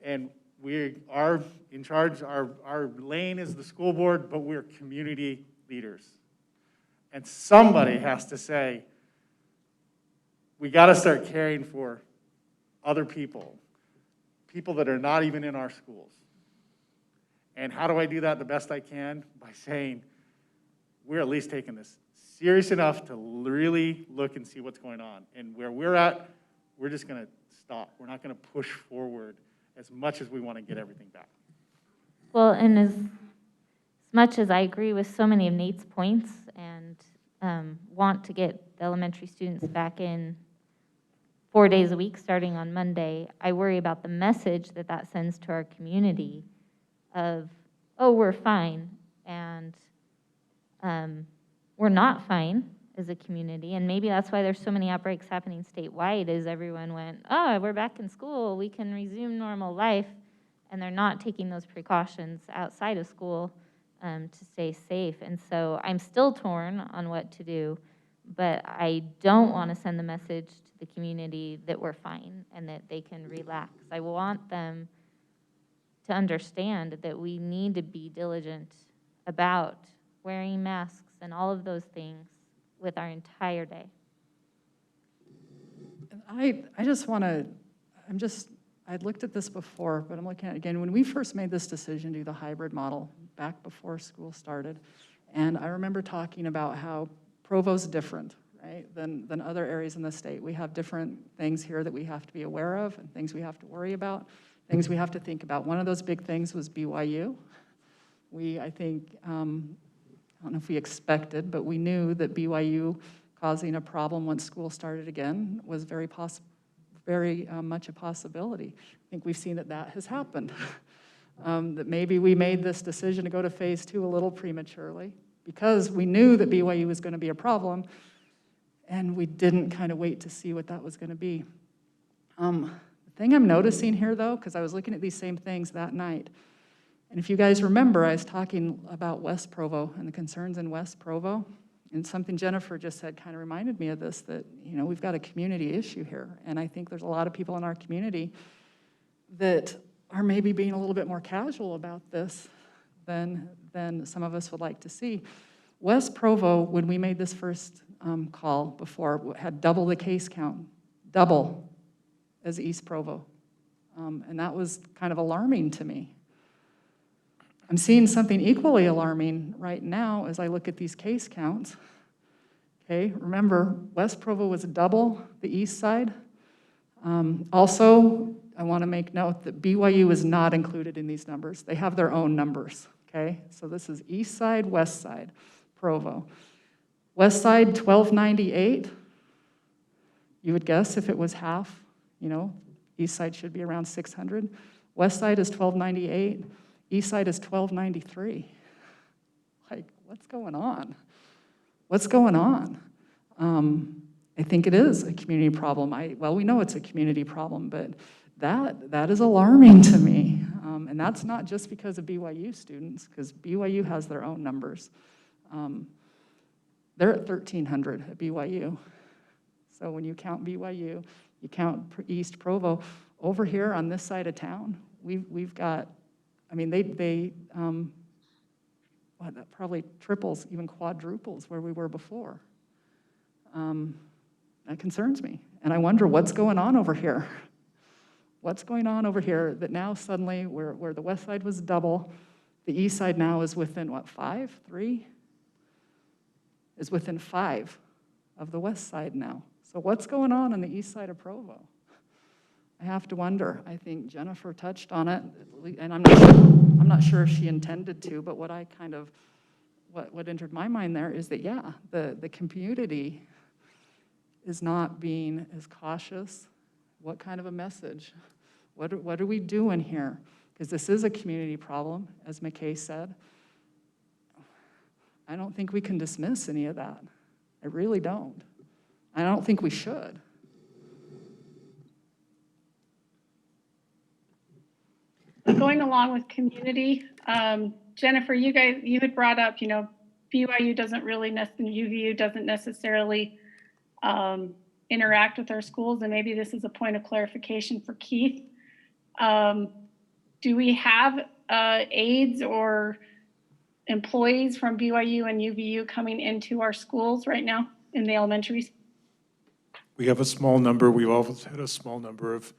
And we are in charge, our lane is the school board, but we're community leaders. And somebody has to say, we got to start caring for other people that are not even in our schools. And how do I do that the best I can? By saying, we're at least taking this serious enough to really look and see what's going on. And where we're at, we're just going to stop. We're not going to push forward as much as we want to get everything back. Well, and as much as I agree with so many of Nate's points and want to get the elementary students back in 4 days a week, starting on Monday, I worry about the message that that sends to our community of, oh, we're fine, and we're not fine as a community, and maybe that's why there's so many outbreaks happening statewide, is everyone went, oh, we're back in school, we can resume normal life, and they're not taking those precautions outside of school to stay safe. And so I'm still torn on what to do, but I don't want to send the message to the community that we're fine and that they can relax. I want them to understand that we need to be diligent about wearing masks and all of those things with our entire day. And I just want to, I'd looked at this before, but I'm looking at it again. When we first made this decision to do the hybrid model back before school started, and I remember talking about how Provo's different, right, than other areas in the state. We have different things here that we have to be aware of and things we have to worry about, things we have to think about. One of those big things was BYU. I think, I don't know if we expected, but we knew that BYU causing a problem once school started again was very much a possibility. I think we've seen that has happened. That maybe we made this decision to go to phase 2 a little prematurely because we knew that BYU was going to be a problem, and we didn't kind of wait to see what that was going to be. The thing I'm noticing here, though, because I was looking at these same things that night, and if you guys remember, I was talking about West Provo and the concerns in West Provo, and something Jennifer just said kind of reminded me of this, that, you know, we've got a community issue here, and I think there's a lot of people in our community that are maybe being a little bit more casual about this than some of us would like to see. West Provo, when we made this first call before, had double the case count, double as East Provo, and that was kind of alarming to me. I'm seeing something equally alarming right now as I look at these case counts. Okay, remember, West Provo was double the east side. Also, I want to make note that BYU is not included in these numbers. They have their own numbers, okay? So this is east side, west side, Provo. West side, 1298. You would guess if it was half, you know, east side should be around 600. West side is 1298. East side is 1293. Like, what's going on? What's going on? I think it is a community problem. Well, we know it's a community problem, but that is alarming to me. And that's not just because of BYU students, because BYU has their own numbers. They're at 1,300 at BYU. So when you count BYU, you count East Provo. Over here on this side of town, we've got, I mean, that probably triples, even quadruples where we were before. That concerns me. And I wonder what's going on over here. What's going on over here that now suddenly, where the west side was double, the east side now is within, what, 5, 3? Is within 5 of the west side now. So what's going on the east side of Provo? I have to wonder. I think Jennifer touched on it, and I'm not sure if she intended to, but what entered my mind there is that, yeah, the community is not being as cautious. What kind of a message? What are we doing here? Because this is a community problem, as McKay said. I don't think we can dismiss any of that. I really don't. I don't think we should. Going along with community, Jennifer, you had brought up, BYU doesn't really, UVU doesn't necessarily interact with our schools, and maybe this is a point of clarification for Keith. Do we have aides or employees from BYU and UVU coming into our schools right now in the elementaries? We have a small number. We've always had a small number of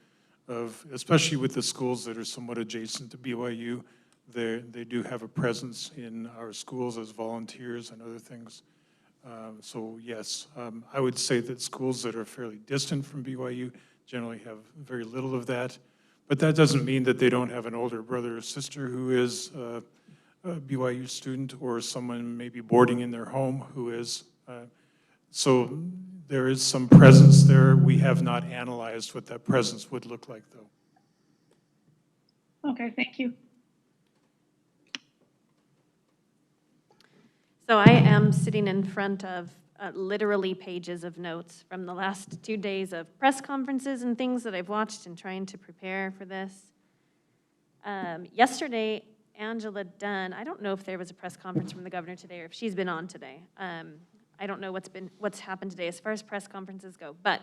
especially with the schools that are somewhat adjacent to BYU, they do have a presence in our schools as volunteers and other things. So yes, I would say that schools that are fairly distant from BYU generally have very little of that, but that doesn't mean that they don't have an older brother or sister who is a BYU student or someone maybe boarding in their home who is. So there is some presence there. We have not analyzed what that presence would look like, though. Okay, thank you. So I am sitting in front of literally pages of notes from the last 2 days of press conferences and things that I've watched and trying to prepare for this. Yesterday, Angela Dunn, I don't know if there was a press conference from the governor today or if she's been on today. I don't know what's happened today as far as press conferences go, but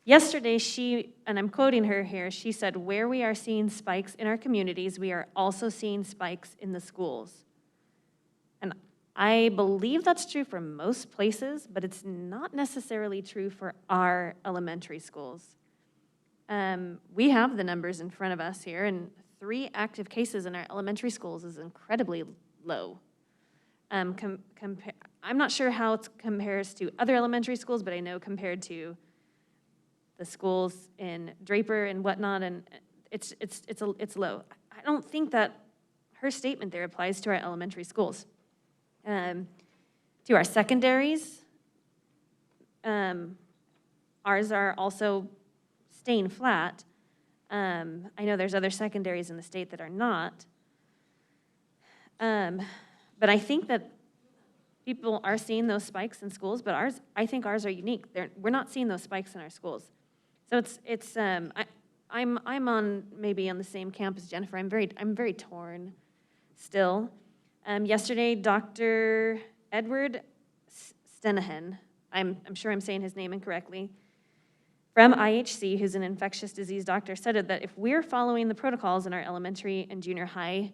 yesterday she, and I'm quoting her here, she said, "Where we are seeing spikes in our communities, we are also seeing spikes in the schools." And I believe that's true for most places, but it's not necessarily true for our elementary schools. We have the numbers in front of us here, and 3 active cases in our elementary schools is incredibly low. I'm not sure how it compares to other elementary schools, but I know compared to the schools in Draper and whatnot, and it's low. I don't think that her statement there applies to our elementary schools. To our secondaries, ours are also staying flat. I know there's other secondaries in the state that are not. But I think that people are seeing those spikes in schools, but I think ours are unique. We're not seeing those spikes in our schools. So I'm maybe on the same camp as Jennifer. I'm very torn still. Yesterday, Dr. Edward Stenahan, I'm sure I'm saying his name incorrectly, from IHC, who's an infectious disease doctor, said that if we're following the protocols in our elementary and junior high,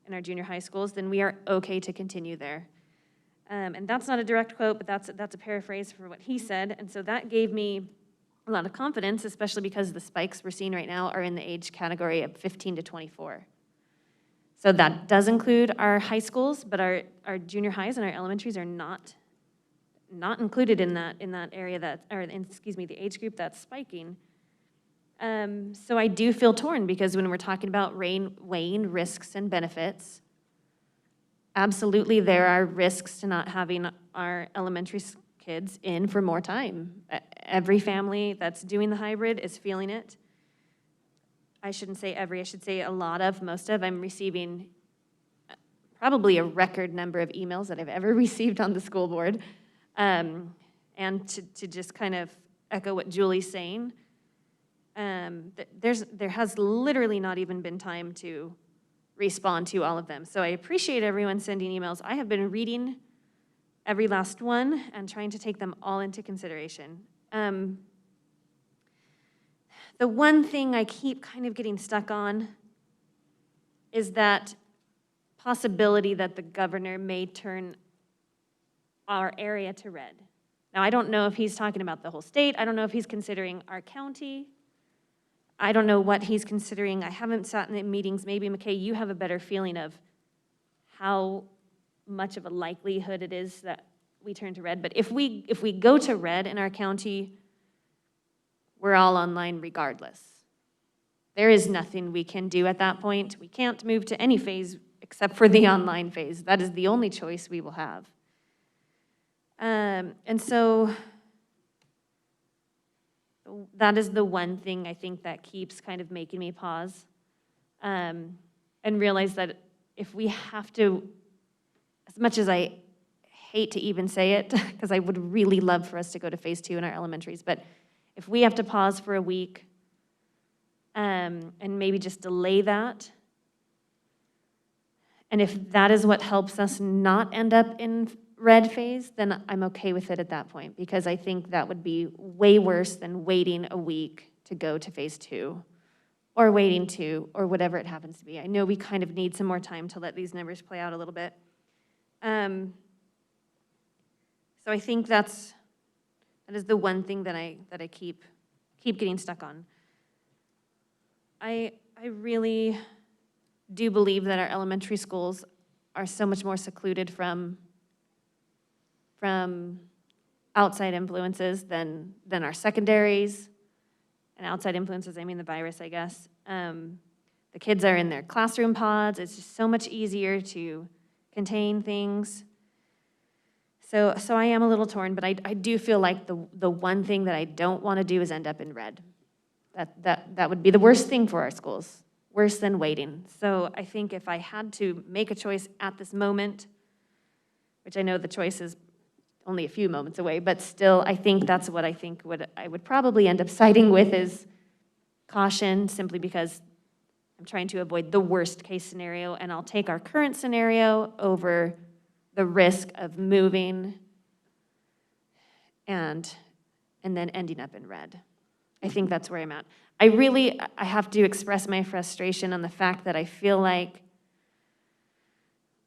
in our junior high schools, then we are okay to continue there. And that's not a direct quote, but that's a paraphrase for what he said. And so that gave me a lot of confidence, especially because the spikes we're seeing right now are in the age category of 15 to 24. So that does include our high schools, but our junior highs and our elementaries are not included in that area the age group that's spiking. So I do feel torn because when we're talking about weighing risks and benefits, absolutely there are risks to not having our elementary kids in for more time. Every family that's doing the hybrid is feeling it. I shouldn't say every, I should say a lot of, most of. I'm receiving probably a record number of emails that I've ever received on the school board. And to just kind of echo what Julie's saying, there has literally not even been time to respond to all of them. So I appreciate everyone sending emails. I have been reading every last one and trying to take them all into consideration. The one thing I keep kind of getting stuck on is that possibility that the governor may turn our area to red. Now, I don't know if he's talking about the whole state. I don't know if he's considering our county. I don't know what he's considering. I haven't sat in the meetings. Maybe, McKay, you have a better feeling of how much of a likelihood it is that we turn to red. But if we go to red in our county, we're all online regardless. There is nothing we can do at that point. We can't move to any phase except for the online phase. That is the only choice we will have. And so that is the one thing I think that keeps kind of making me pause and realize that if we have to, as much as I hate to even say it, because I would really love for us to go to phase 2 in our elementaries, but if we have to pause for a week and maybe just delay that, and if that is what helps us not end up in red phase, then I'm okay with it at that point, because I think that would be way worse than waiting a week to go to phase 2 or waiting 2 or whatever it happens to be. I know we kind of need some more time to let these numbers play out a little bit. So I think that is the one thing that I keep getting stuck on. I really do believe that our elementary schools are so much more secluded from outside influences than our secondaries. And outside influences, I mean the virus, I guess. The kids are in their classroom pods. It's just so much easier to contain things. So I am a little torn, but I do feel like the one thing that I don't want to do is end up in red. That would be the worst thing for our schools, worse than waiting. So I think if I had to make a choice at this moment, which I know the choice is only a few moments away, but still, I think that's what I would probably end up siding with is caution, simply because I'm trying to avoid the worst case scenario, and I'll take our current scenario over the risk of moving and then ending up in red. I think that's where I'm at. I have to express my frustration on the fact that I feel like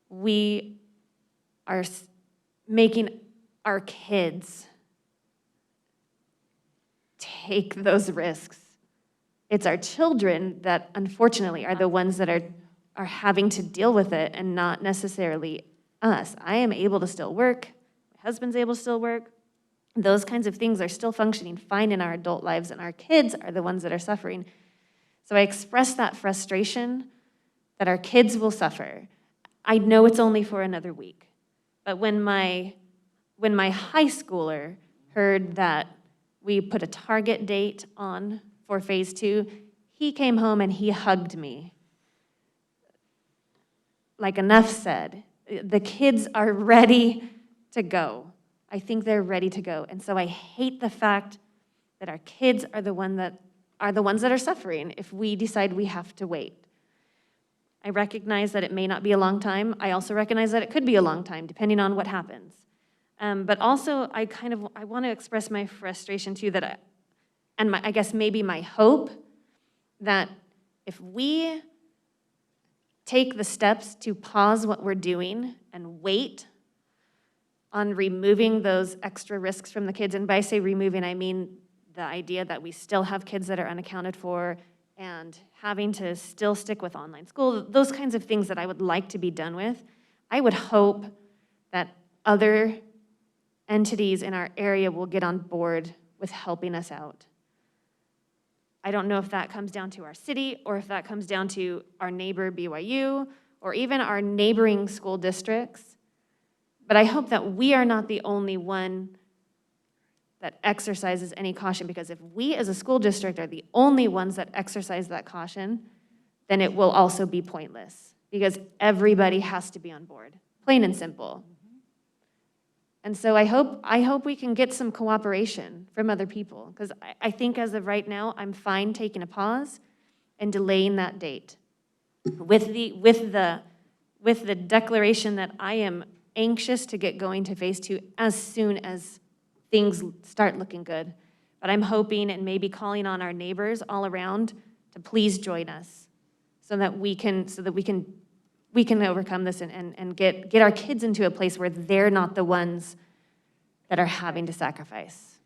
we are making our kids take those risks. It's our children that unfortunately are the ones that are having to deal with it, and not necessarily us. I am able to still work. My husband's able to still work. Those kinds of things are still functioning fine in our adult lives, and our kids are the ones that are suffering. So I express that frustration that our kids will suffer. I know it's only for another week, but when my high schooler heard that we put a target date on for phase 2, he came home and he hugged me. Like enough said, the kids are ready to go. I think they're ready to go. And so I hate the fact that our kids are the ones that are suffering if we decide we have to wait. I recognize that it may not be a long time. I also recognize that it could be a long time, depending on what happens. But also, I want to express my frustration too, I guess maybe my hope that if we take the steps to pause what we're doing and wait on removing those extra risks from the kids, and by say removing, I mean the idea that we still have kids that are unaccounted for and having to still stick with online school, those kinds of things that I would like to be done with, I would hope that other entities in our area will get on board with helping us out. I don't know if that comes down to our city or if that comes down to our neighbor BYU or even our neighboring school districts. But I hope that we are not the only one that exercises any caution, because if we as a school district are the only ones that exercise that caution, then it will also be pointless, because everybody has to be on board, plain and simple. And so I hope we can get some cooperation from other people, because I think as of right now, I'm fine taking a pause and delaying that date with the declaration that I am anxious to get going to phase 2 as soon as things start looking good. But I'm hoping and maybe calling on our neighbors all around to please join us so that we can overcome this and get our kids into a place where they're not the ones that are having to sacrifice.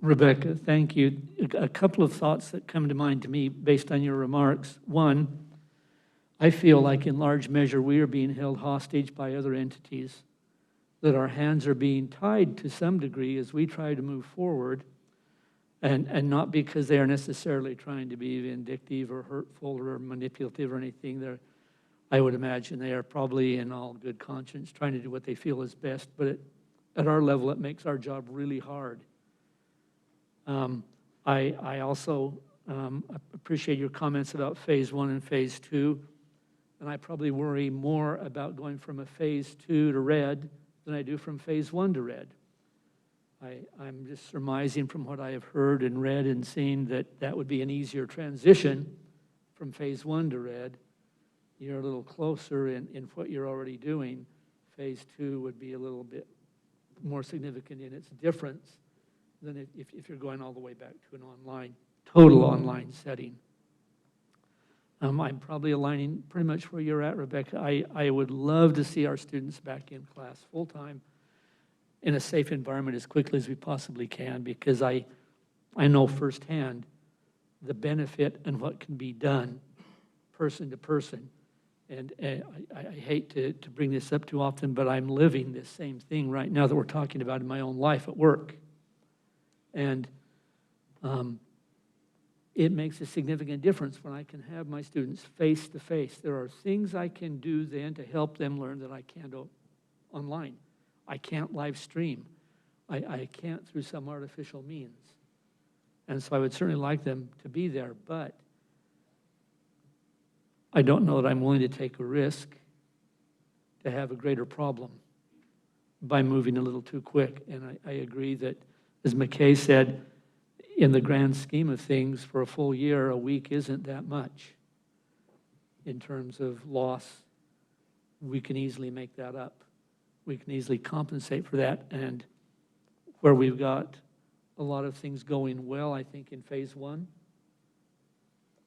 Rebecca, thank you. A couple of thoughts that come to mind to me based on your remarks. One, I feel like in large measure we are being held hostage by other entities, that our hands are being tied to some degree as we try to move forward, and not because they are necessarily trying to be vindictive or hurtful or manipulative or anything. I would imagine they are probably in all good conscience trying to do what they feel is best, but at our level it makes our job really hard. I also appreciate your comments about phase 1 and phase 2, and I probably worry more about going from a phase 2 to red than I do from phase 1 to red. I'm just surmising from what I have heard and read and seen that would be an easier transition from phase 1 to red. You're a little closer in what you're already doing. Phase 2 would be a little bit more significant in its difference than if you're going all the way back to an total online setting. I'm probably aligning pretty much where you're at, Rebecca. I would love to see our students back in class full-time in a safe environment as quickly as we possibly can, because I know firsthand the benefit and what can be done person to person. And I hate to bring this up too often, but I'm living this same thing right now that we're talking about in my own life at work. And it makes a significant difference when I can have my students face to face. There are things I can do then to help them learn that I can't do online. I can't live stream. I can't through some artificial means. And so I would certainly like them to be there, but I don't know that I'm willing to take a risk to have a greater problem by moving a little too quick. And I agree that, as McKay said, in the grand scheme of things, for a full year, a week isn't that much in terms of loss. We can easily make that up. We can easily compensate for that. And where we've got a lot of things going well, I think, in phase one,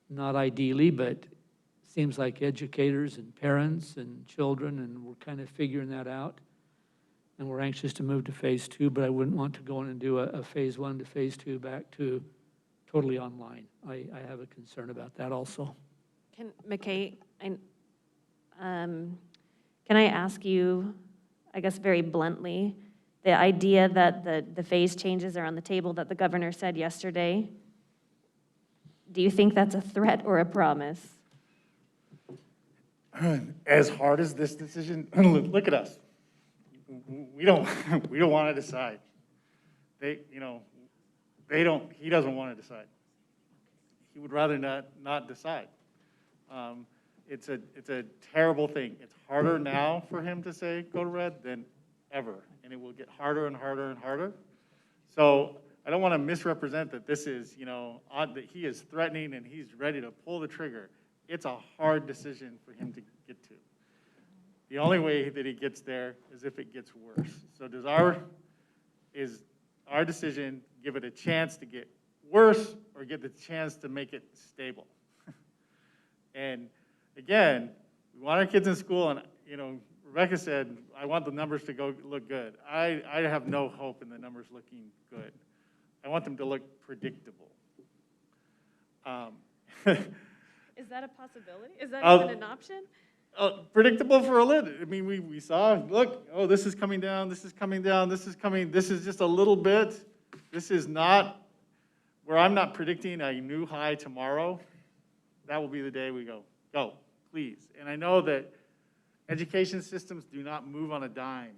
not ideally, but seems like educators and parents and children, and we're kind of figuring that out. And we're anxious to move to phase two, but I wouldn't want to go in and do a phase one to phase two back to totally online. I have a concern about that also. Can, McKay, can I ask you, I guess very bluntly, the idea that the phase changes are on the table that the governor said yesterday, do you think that's a threat or a promise? As hard as this decision, look at us. We don't want to decide. He doesn't want to decide. He would rather not decide. It's a terrible thing. It's harder now for him to say go to red than ever, and it will get harder and harder and harder. So I don't want to misrepresent that this is, that he is threatening and he's ready to pull the trigger. It's a hard decision for him to get to. The only way that he gets there is if it gets worse. So is our decision give it a chance to get worse or get the chance to make it stable? And again, we want our kids in school, and Rebecca said, I want the numbers to look good. I have no hope in the numbers looking good. I want them to look predictable. Is that a possibility? Is that even an option? Predictable for a little. I mean, we saw, look, oh, this is coming down, this is coming down, this is coming, this is just a little bit. This is not, where I'm not predicting a new high tomorrow. That will be the day we go, please. And I know that education systems do not move on a dime.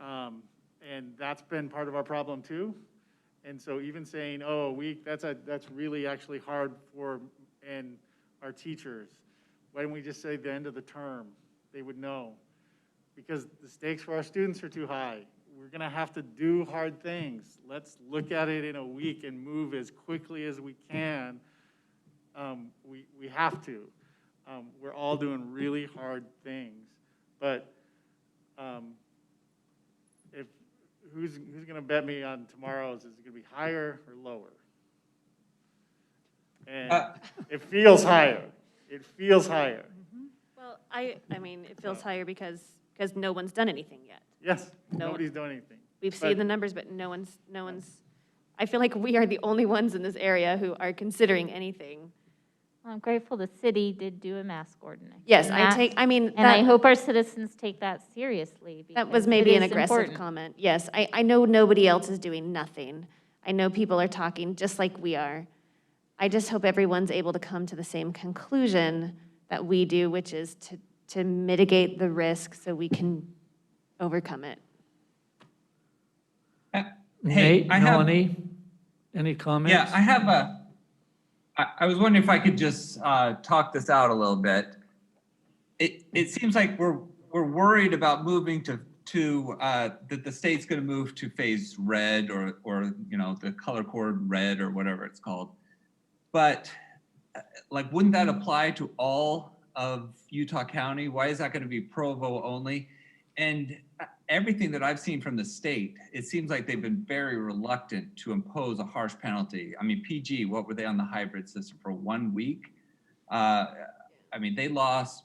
And that's been part of our problem too. And so even saying, oh, a week, that's really actually hard for our teachers. Why don't we just say the end of the term? They would know. Because the stakes for our students are too high. We're going to have to do hard things. Let's look at it in a week and move as quickly as we can. We have to. We're all doing really hard things. But who's going to bet me on tomorrow's? Is it going to be higher or lower? And it feels higher. It feels higher. Well, I mean, it feels higher because no one's done anything yet. Yes, nobody's doing anything. We've seen the numbers, but no one's, I feel like we are the only ones in this area who are considering anything. I'm grateful the city did do a mask ordinance. Yes, And that- And I hope our citizens take that seriously. That was because maybe it an is aggressive important. comment. Yes, I know nobody else is doing nothing. I know people are talking just like we are. I just hope everyone's able to come to the same conclusion that we do, which is to mitigate the risk so we can overcome it. Hey, Nate, I have- Melanie, any comments? Yeah, I have I was wondering if I could just talk this out a little bit. It seems like we're worried about moving to that the state's going to move to phase red or the color code red or whatever it's called. But like, wouldn't that apply to all of Utah County? Why is that going to be Provo only? And everything that I've seen from the state, it seems like they've been very reluctant to impose a harsh penalty. I mean, PG, what were they on the hybrid system for 1 week? I mean, they lost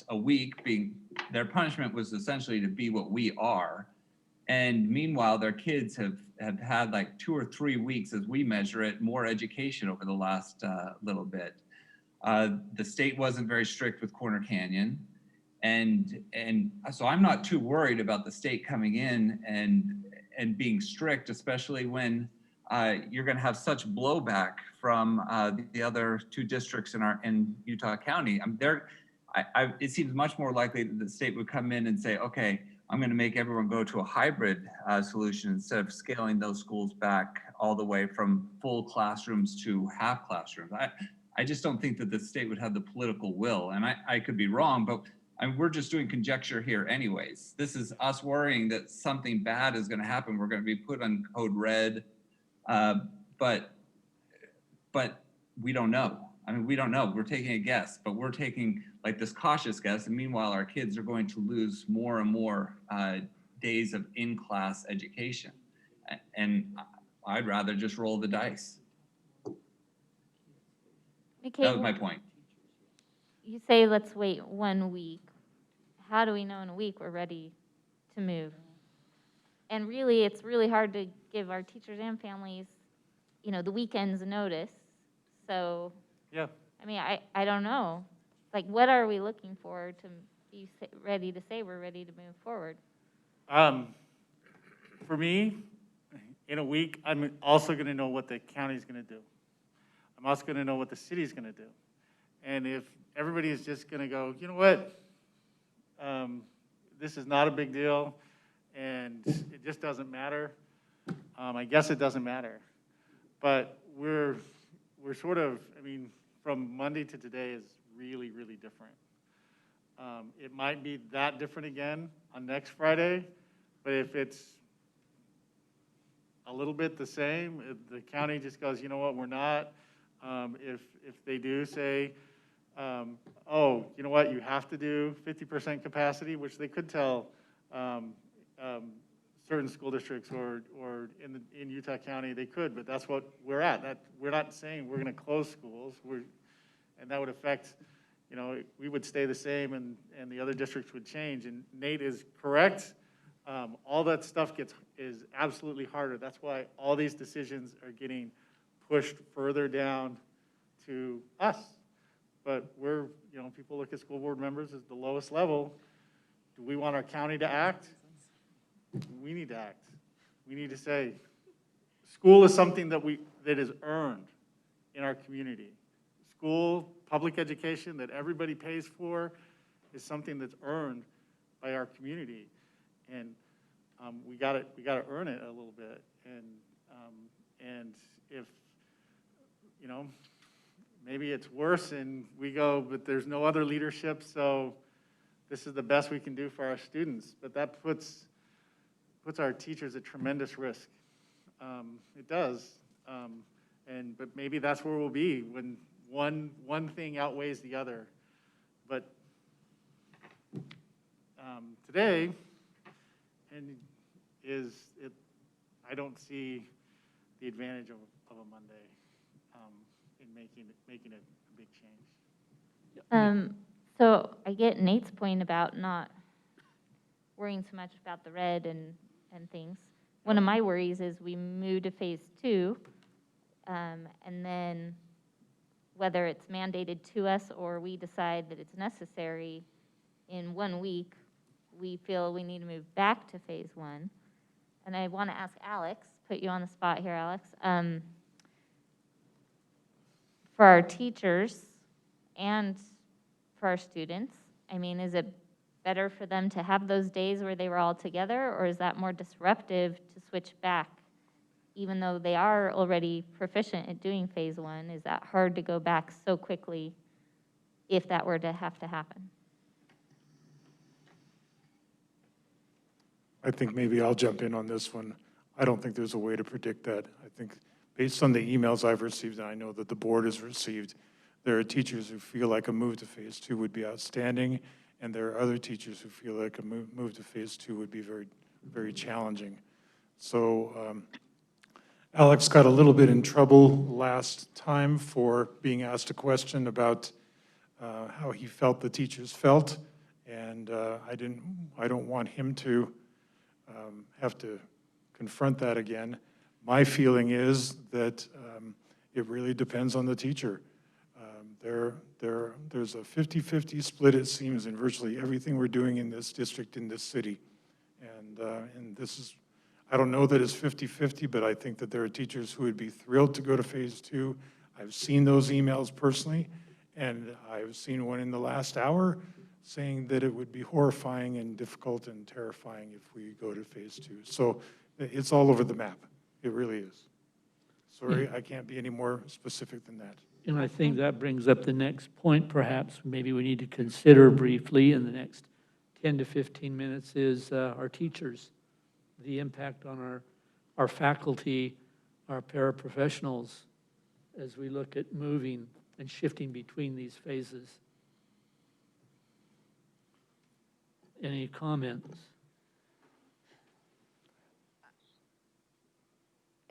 a week being, their punishment was essentially to be what we are. And meanwhile, their kids have had like 2 or 3 weeks, as we measure it, more education over the last little bit. The state wasn't very strict with Corner Canyon. And so I'm not too worried about the state coming in and being strict, especially when you're going to have such blowback from the other 2 districts in Utah County. It seems much more likely that the state would come in and say, okay, I'm going to make everyone go to a hybrid solution instead of scaling those schools back all the way from full classrooms to half classrooms. I just don't think that the state would have the political will, and I could be wrong, but we're just doing conjecture here anyways. This is us worrying that something bad is going to happen. We're going to be put on code red, but we don't know. I mean, we don't know. We're taking a guess, but we're taking like this cautious guess. And meanwhile, our kids are going to lose more and more days of in-class education. And I'd rather just roll the dice. That was my point. You say, let's wait 1 week. How do we know in a week we're ready to move? And really, it's really hard to give our teachers and families, the weekend's notice. So, Yeah. I mean, I don't know. Like, what are we looking for to be ready to say we're ready to move forward? For me, in a week, I'm also going to know what the county's going to do. I'm also going to know what the city's going to do. And if everybody is just going to go, you know what, this is not a big deal, and it just doesn't matter, I guess it doesn't matter. But we're sort of, I mean, from Monday to today is really, really different. It might be that different again on next Friday, but if it's a little bit the same, if the county just goes, you know what, we're not. If they do say, oh, you know what, you have to do 50% capacity, which they could tell certain school districts or in Utah County, they could, but that's what we're at. We're not saying we're going to close schools, and that would affect, we would stay the same and the other districts would change. And Nate is correct. All that stuff is absolutely harder. That's why all these decisions are getting pushed further down to us. But people look at school board members as the lowest level. Do we want our county to act? We need to act. We need to say, school is something that is earned in our community. School, public education that everybody pays for is something that's earned by our community. And we got to earn it a little bit. And if, maybe it's worse and we go, but there's no other leadership, so this is the best we can do for our students. But that puts our teachers at tremendous risk. It does. But maybe that's where we'll be when one thing outweighs the other. But today, I don't see the advantage of a Monday in making a big change. So I get Nate's point about not worrying so much about the red and things. One of my worries is we move to phase 2, and then whether it's mandated to us or we decide that it's necessary, in 1 week, we feel we need to move back to phase 1. And I want to ask Alex, put you on the spot here, Alex. For our teachers and for our students, I mean, is it better for them to have those days where they were all together, or is that more disruptive to switch back? Even though they are already proficient at doing phase 1, is that hard to go back so quickly if that were to have to happen? I think maybe I'll jump in on this one. I don't think there's a way to predict that. I think based on the emails I've received, and I know that the board has received, there are teachers who feel like a move to phase 2 would be outstanding, and there are other teachers who feel like a move to phase 2 would be very, very challenging. So Alex got a little bit in trouble last time for being asked a question about how he felt the teachers felt, and I don't want him to have to confront that again. My feeling is that it really depends on the teacher. There's a 50-50 split, it seems, in virtually everything we're doing in this district, in this city. And this is, I don't know that it's 50-50, but I think that there are teachers who would be thrilled to go to phase 2. I've seen those emails personally, and I've seen one in the last hour saying that it would be horrifying and difficult and terrifying if we go to phase 2. So it's all over the map. It really is. Sorry, I can't be any more specific than that. And I think that brings up the next point, perhaps, maybe we need to consider briefly in the next 10 to 15 minutes is our teachers, the impact on our faculty, our paraprofessionals, as we look at moving and shifting between these phases. Any comments?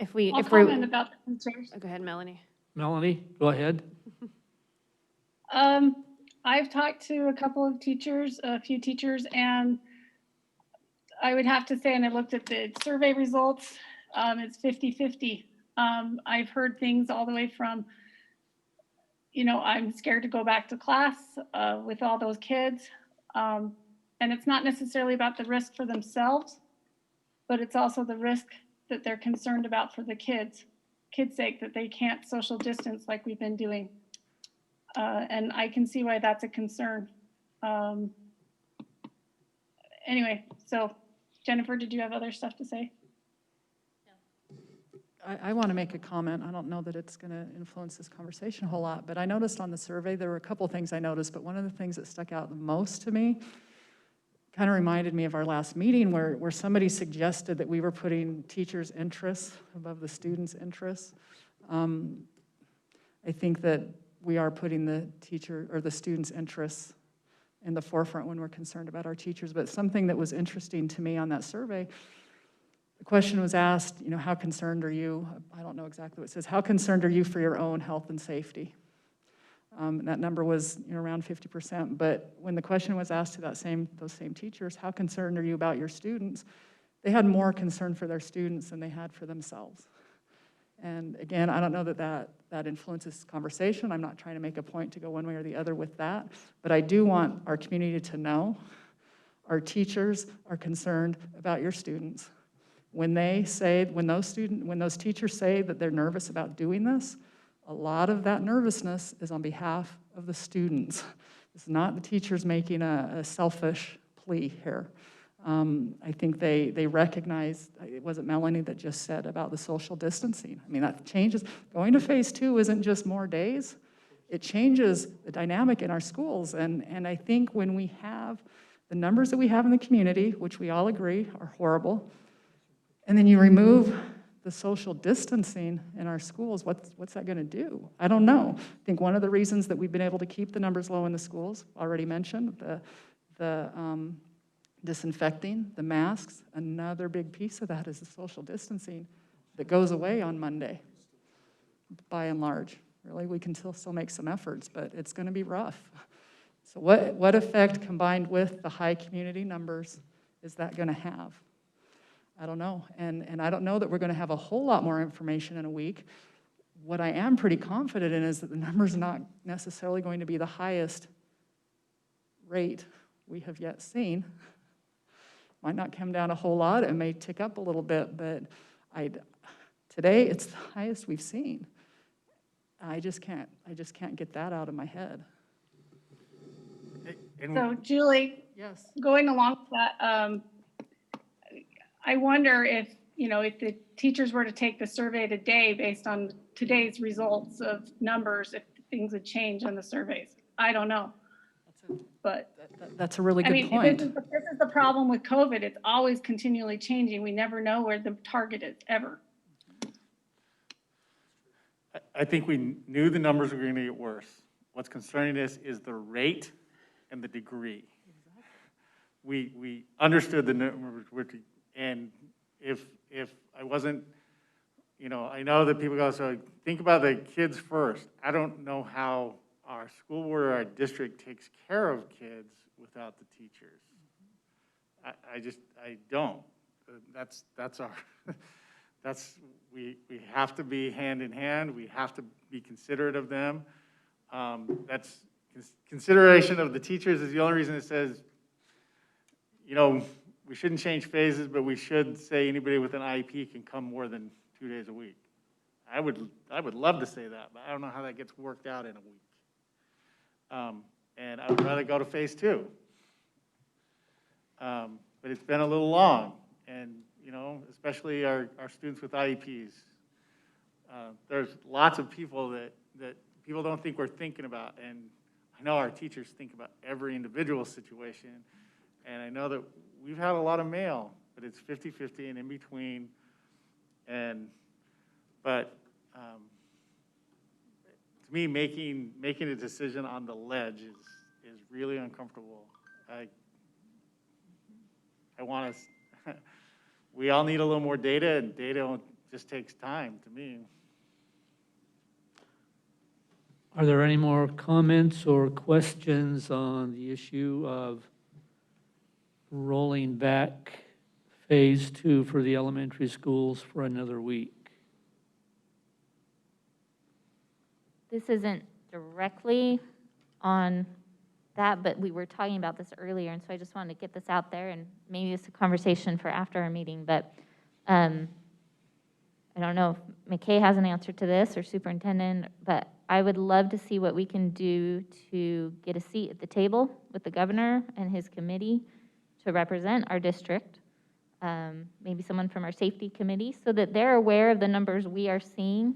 I'll comment about the concerns. Go ahead, Melanie. Melanie, go ahead. I've talked to a few teachers, and I would have to say, and I looked at the survey results, it's 50-50. I've heard things all the way from, I'm scared to go back to class with all those kids. And it's not necessarily about the risk for themselves, but it's also the risk that they're concerned about for the kids' sake, that they can't social distance like we've been doing. And I can see why that's a concern. Anyway, so Jennifer, did you have other stuff to say? I want to make a comment. I don't know that it's going to influence this conversation a whole lot, but I noticed on the survey, there were a couple things I noticed, but one of the things that stuck out the most to me kind of reminded me of our last meeting where somebody suggested that we were putting teachers' interests above the students' interests. I think that we are putting the teacher or the students' interests in the forefront when we're concerned about our teachers. But something that was interesting to me on that survey, the question was asked, how concerned are you? I don't know exactly what it says. How concerned are you for your own health and safety? And that number was around 50%. But when the question was asked to those same teachers, how concerned are you about your students? They had more concern for their students than they had for themselves. And again, I don't know that influences conversation. I'm not trying to make a point to go one way or the other with that. But I do want our community to know our teachers are concerned about your students. When those teachers say that they're nervous about doing this, a lot of that nervousness is on behalf of the students. It's not the teachers making a selfish plea here. I think they recognize, it wasn't Melanie that just said about the social distancing. I mean, that changes. Going to phase 2 isn't just more days. It changes the dynamic in our schools. And I think when we have the numbers that we have in the community, which we all agree are horrible, and then you remove the social distancing in our schools, what's that going to do? I don't know. I think one of the reasons that we've been able to keep the numbers low in the schools, already mentioned, the disinfecting, the masks, another big piece of that is the social distancing that goes away on Monday, by and large. Really, we can still make some efforts, but it's going to be rough. So what effect, combined with the high community numbers, is that going to have? I don't know, and I don't know that we're going to have a whole lot more information in a week. What I am pretty confident in is that the number's not necessarily going to be the highest rate we have yet seen. Might not come down a whole lot, it may tick up a little bit, but today it's the highest we've seen. I just can't get that out of my head. So Julie, Yes. going along with that, I wonder if the teachers were to take the survey today based on today's results of numbers, if things would change on the surveys. I don't know. But That's a really good point. This is the problem with COVID. It's always continually changing. We never know where the target is, ever. I think we knew the numbers were going to get worse. What's concerning us is the rate and the degree. We understood the numbers, and if I wasn't, I know that people go, so think about the kids first. I don't know how our school board or our district takes care of kids without the teachers. I don't. We have to be hand in hand. We have to be considerate of them. That's consideration of the teachers is the only reason it says, we shouldn't change phases, but we should say anybody with an IEP can come more than 2 days a week. I would love to say that, but I don't know how that gets worked out in a week. and I would rather go to phase 2. But it's been a little long, and, you know, especially our students with IEPs. There's lots of people that people don't think we're thinking about, and I know our teachers think about every individual situation, and I know that we've had a lot of mail, but it's 50-50 and in between, but to me, making a decision on the ledge is really uncomfortable. I want us, we all need a little more data, and data just takes time to me. Are there any more comments or questions on the issue of rolling back phase 2 for the elementary schools for another week? This isn't directly on that, but we were talking about this earlier, and so I just wanted to get this out there, and maybe it's a conversation for after our meeting, but I don't know if McKay has an answer to this or superintendent, but I would love to see what we can do to get a seat at the table with the governor and his committee to represent our district, maybe someone from our safety committee, so that they're aware of the numbers we are seeing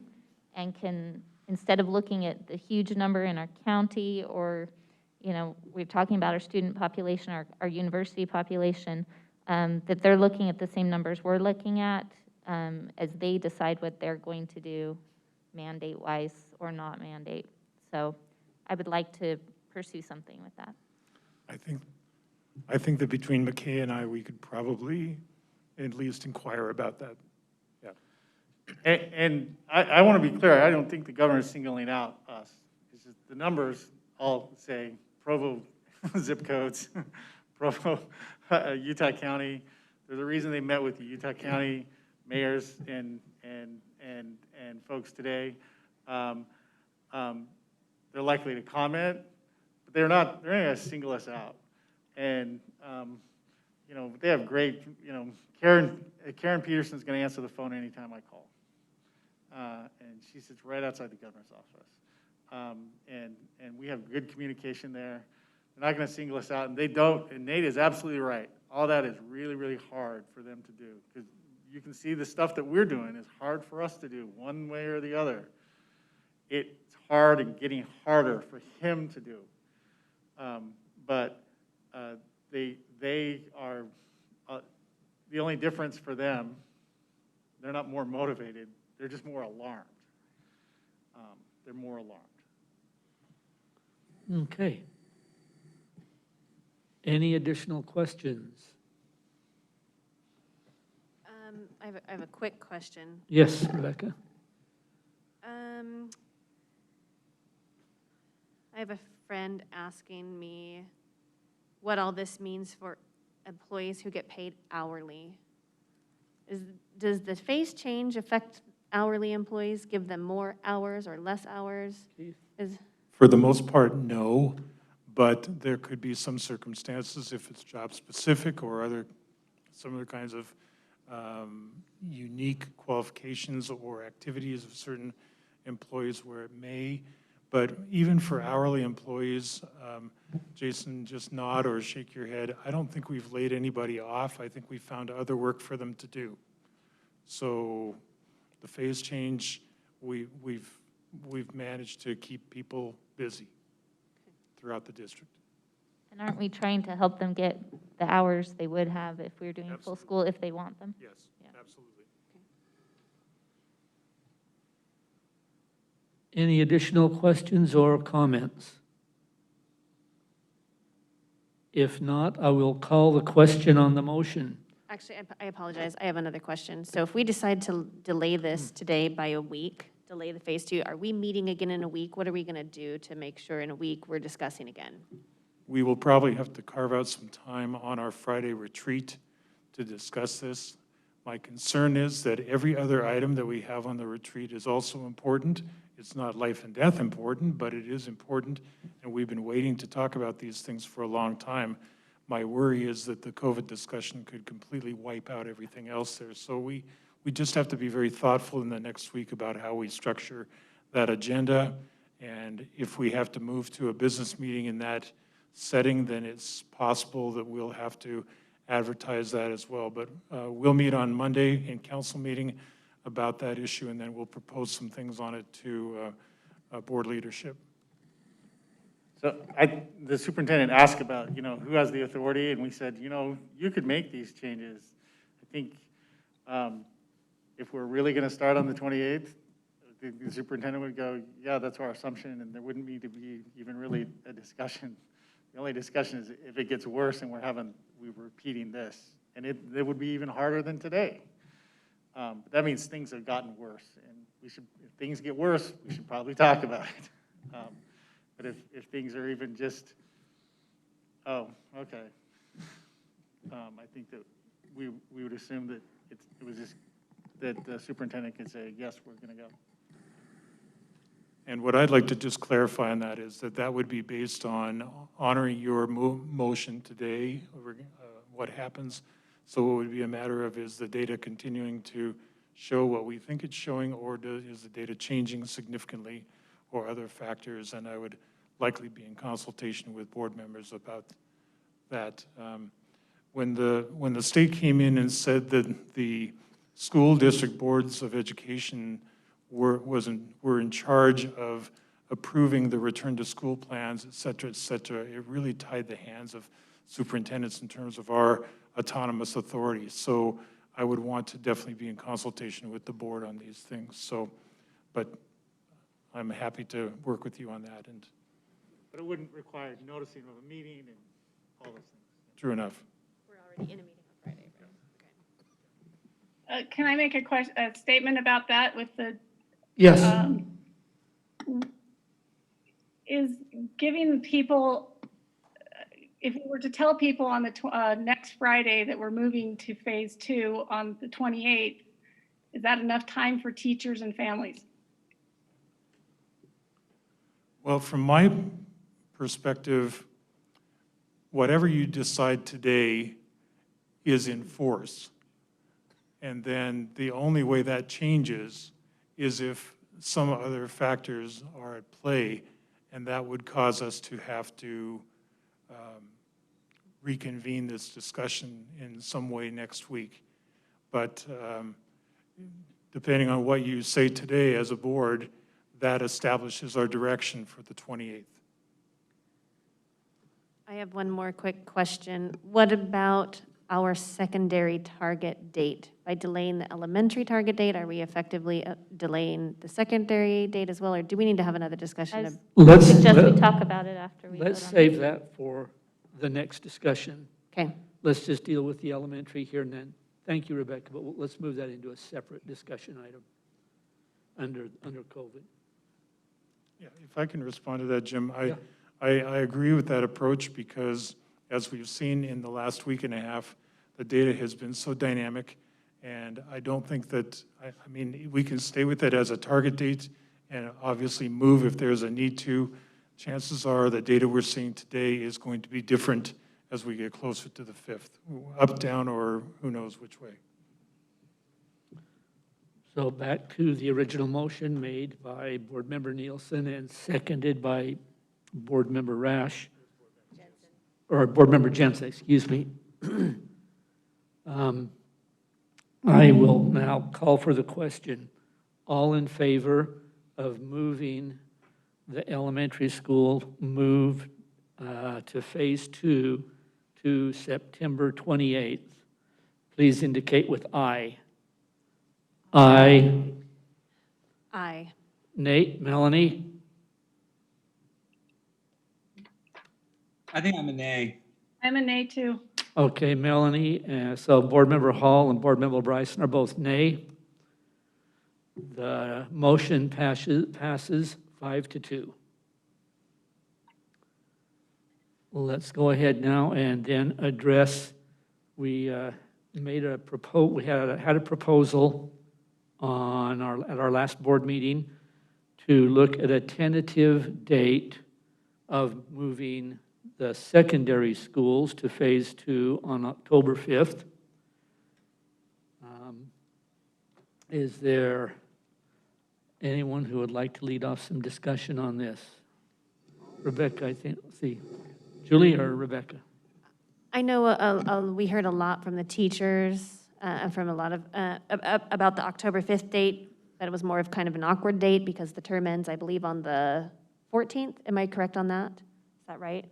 and can, instead of looking at the huge number in our county or, you know, we're talking about our student population, our university population, that they're looking at the same numbers we're looking at as they decide what they're going to do mandate-wise or not mandate. So I would like to pursue something with that. I think that between McKay and I, we could probably at least inquire about that. Yeah. And I want to be clear, I don't think the governor is singling out us. It's just the numbers all say Provo zip codes, Provo, Utah County. There's a reason they met with the Utah County mayors and folks today. They're likely to comment, but they're not going to single us out. And, you know, they have great, you know, Karen Peterson's going to answer the phone anytime I call. And she sits right outside the governor's office. And we have good communication there. They're not going to single us out, and they don't, and Nate is absolutely right. All that is really, really hard for them to do, because you can see the stuff that we're doing is hard for us to do one way or the other. It's hard and getting harder for him to do. But they are, the only difference for them, they're not more motivated, they're just more alarmed. They're more alarmed. Okay. Any additional questions? I have a quick question. Yes, Rebecca? I have a friend asking me what all this means for employees who get paid hourly. Does the phase change affect hourly employees, give them more hours or less hours? For the most part, no, but there could be some circumstances if it's job specific or some other kinds of unique qualifications or activities of certain employees where it may. But even for hourly employees, Jason, just nod or shake your head. I don't think we've laid anybody off. I think we found other work for them to do. So the phase change, we've managed to keep people busy throughout the district. And aren't we trying to help them get the hours they would have if we were doing full school if they want them? Yes, Yeah. absolutely. Any additional questions or comments? If not, I will call the question on the motion. Actually, I apologize. I have another question. So if we decide to delay this today by a week, delay the phase 2, are we meeting again in a week? What are we going to do to make sure in a week we're discussing again? We will probably have to carve out some time on our Friday retreat to discuss this. My concern is that every other item that we have on the retreat is also important. It's not life and death important, but it is important, and we've been waiting to talk about these things for a long time. My worry is that the COVID discussion could completely wipe out everything else there. So we just have to be very thoughtful in the next week about how we structure that agenda And if we have to move to a business meeting in that setting, then it's possible that we'll have to advertise that as well. But we'll meet on Monday in council meeting about that issue, and then we'll propose some things on it to board leadership. So the superintendent asked about, who has the authority, and we said, you could make these changes. I think if we're really going to start on the 28th, the superintendent would go, yeah, that's our assumption, and there wouldn't need to be even really a discussion. The only discussion is if it gets worse and we're repeating this, and it would be even harder than today. That means things have gotten worse, and if things get worse, we should probably talk about it. But if things are even just, oh, okay, I think that we would assume that it was just that the superintendent can say, yes, we're going to go. And what I'd like to just clarify on that is that would be based on honoring your motion today, what happens. So it would be a matter of, is the data continuing to show what we think it's showing, or is the data changing significantly, or other factors? And I would likely be in consultation with board members about that. When the state came in and said that the school district boards of education were in charge of approving the return to school plans, et cetera, it really tied the hands of superintendents in terms of our autonomous authority. So I would want to definitely be in consultation with the board on these things. So, but I'm happy to work with you on that. But it wouldn't require noticing of a meeting and all those things. True enough. We're already in a meeting on Friday, right? Okay. Can I make a statement about that with the? Yes. Is giving people, if we were to tell people on the next Friday that we're moving to phase 2 on the 28th, is that enough time for teachers and families? Well, from my perspective, whatever you decide today is in force. And then the only way that changes is if some other factors are at play, and that would cause us to have to reconvene this discussion in some way next week. But depending on what you say today as a board, that establishes our direction for the 28th. I have one more quick question. What about our secondary target date? By delaying the elementary target date, are we effectively delaying the secondary date as well, or do we need to have another discussion? I suggest we talk about it after we vote on Let's it. save that for the next discussion. Okay. Let's just deal with the elementary here and then. Thank you, Rebecca, but let's move that into a separate discussion item under COVID. Yeah, if I can respond to that, Jim, Yeah. I agree with that approach because as we've seen in the last week and a half, the data has been so dynamic, and I don't think that, I mean, we can stay with it as a target date and obviously move if there's a need to. Chances are the data we're seeing today is going to be different as we get closer to the 5th, up, down, or who knows which way. So back to the original motion made by Board Member Nielsen and seconded by Board Member Rash, or Board Member Jensen, excuse me. I will now call for the question. All in favor of moving the elementary school move to phase 2 to September 28th, please indicate with aye. Aye. Aye. Nate, Melanie? I think I'm a nay. I'm a nay too. Okay, Melanie, so Board Member Hall and Board Member Bryson are both nay. The motion passes 5-2. Let's go ahead now and then address, we had a proposal at our last board meeting to look at a tentative date of moving the secondary schools to phase 2 on October 5th. Is there Anyone who would like to lead off some discussion on this? Rebecca, I think, let's see, Julie or Rebecca? I know we heard a lot from the teachers, and from a lot of, about the October 5th date, that it was more of kind of an awkward date because the term ends, I believe, on the 14th. Am I correct on that? Is that right?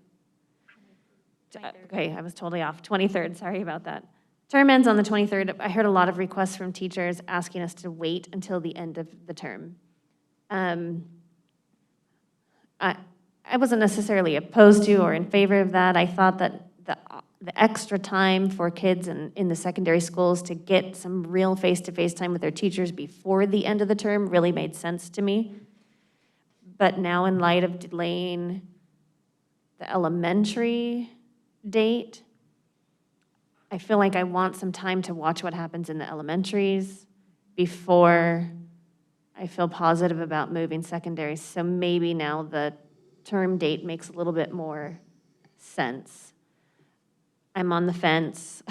Okay, I was totally off. 23rd, sorry about that. Term ends on the 23rd. I heard a lot of requests from teachers asking us to wait until the end of the term. I wasn't necessarily opposed to or in favor of that. I thought that the extra time for kids in the secondary schools to get some real face-to-face time with their teachers before the end of the term really made sense to me. But now, in light of delaying the elementary date, I feel like I want some time to watch what happens in the elementaries before I feel positive about moving secondaries. So maybe now the term date makes a little bit more sense. I'm on the fence.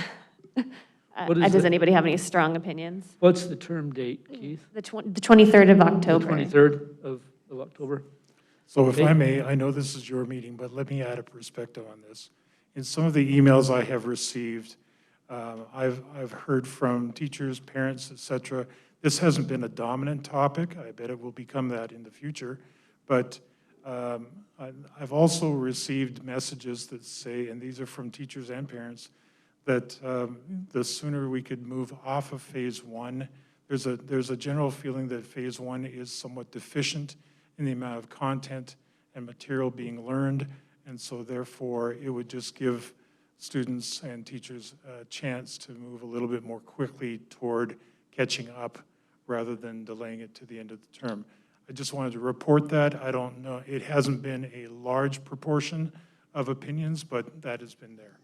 What is Does the- anybody have any strong opinions? What's the term date, Keith? The 23rd of October. The 23rd of October? So if Okay. I may, I know this is your meeting, but let me add a perspective on this. In some of the emails I have received, I've heard from teachers, parents, et cetera. This hasn't been a dominant topic. I bet it will become that in the future. But I've also received messages that say, and these are from teachers and parents, that the sooner we could move off of phase one. There's a general feeling that phase one is somewhat deficient in the amount of content and material being learned, and so therefore it would just give students and teachers a chance to move a little bit more quickly toward catching up rather than delaying it to the end of the term. I just wanted to report that. I don't know, it hasn't been a large proportion of opinions, but that has been there.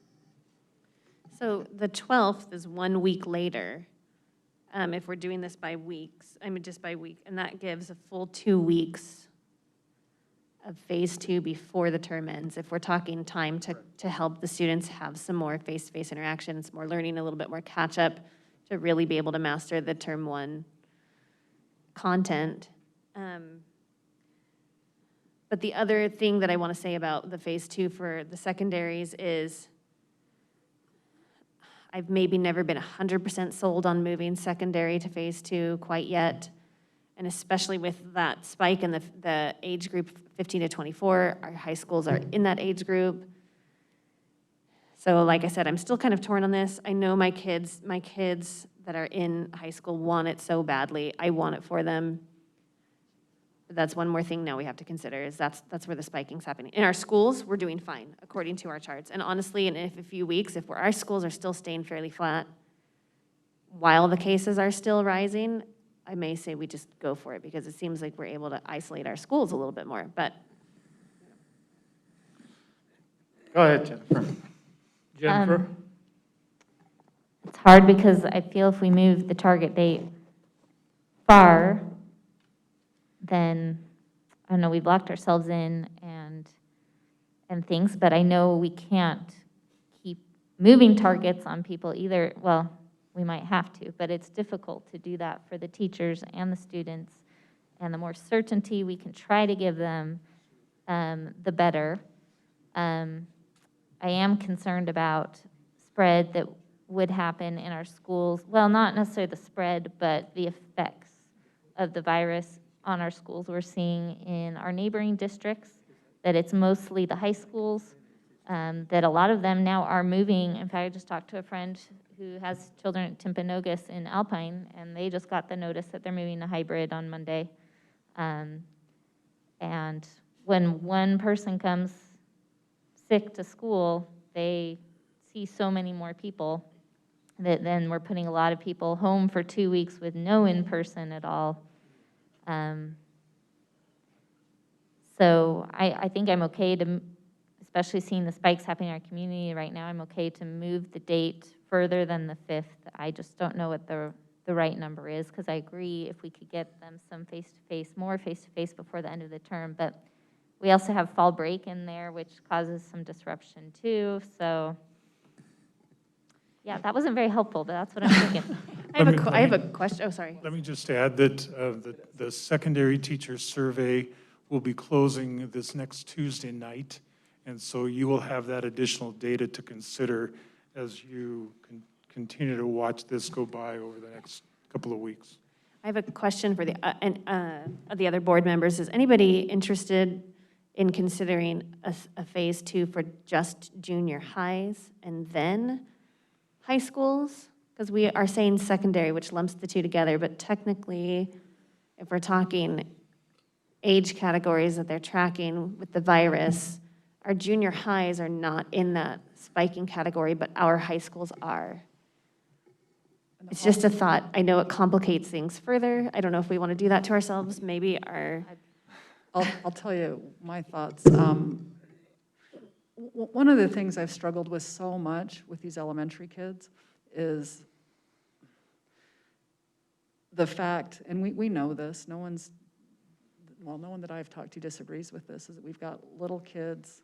So the 12th is 1 week later, if we're doing this by weeks, I mean, just by week, and that gives a full 2 weeks of phase two before the term ends, if we're talking time to help the students have some more face-to-face interactions, more learning, a little bit more catch-up, to really be able to master the term one content. But the other thing that I want to say about the phase two for the secondaries is I've maybe never been 100% sold on moving secondary to phase two quite yet. And especially with that spike in the age group 15 to 24, our high schools are in that age group. So like I said, I'm still kind of torn on this. I know my kids that are in high school want it so badly. I want it for them. But that's one more thing now we have to consider, is that's where the spiking's happening. In our schools, we're doing fine, according to our charts. And honestly, in a few weeks, if our schools are still staying fairly flat, while the cases are still rising, I may say we just go for it, because it seems like we're able to isolate our schools a little bit more. But Go ahead, Jennifer. Jennifer? It's hard because I feel if we move the target date far, then, I don't know, we've locked ourselves in and things, but I know we can't keep moving targets on people either. Well, we might have to, but it's difficult to do that for the teachers and the students. And the more certainty we can try to give them, the better. I am concerned about spread that would happen in our schools. Well, not necessarily the spread, but the effects of the virus on our schools. We're seeing in our neighboring districts that it's mostly the high schools, that a lot of them now are moving. In fact, I just talked to a friend who has children at Timpanogos in Alpine, and they just got the notice that they're moving to hybrid on Monday. And when one person comes sick to school, they see so many more people that then we're putting a lot of people home for 2 weeks with no in-person at all. So I think I'm okay to, especially seeing the spikes happening in our community right now, I'm okay to move the date further than the 5th. I just don't know what the right number is, because I agree if we could get them some face-to-face, more face-to-face before the end of the term. But we also have fall break in there, which causes some disruption too. So yeah, that wasn't very helpful, but that's what I'm thinking. I have a question, oh, sorry. Let me just add that the secondary teacher survey will be closing this next Tuesday night, and so you will have that additional data to consider as you continue to watch this go by over the next couple of weeks. I have a question for the other board members. Is anybody interested in considering a phase 2 for just junior highs and then high schools? Because we are saying secondary, which lumps the two together, but technically, if we're talking age categories that they're tracking with the virus, our junior highs are not in that spiking category, but our high schools are. It's just a thought. I know it complicates things further. I don't know if we want to do that to ourselves. Maybe our... I'll tell you my thoughts. One of the things I've struggled with so much with these elementary kids is the fact, and we know this, no one that I've talked to disagrees with this, is that we've got little kids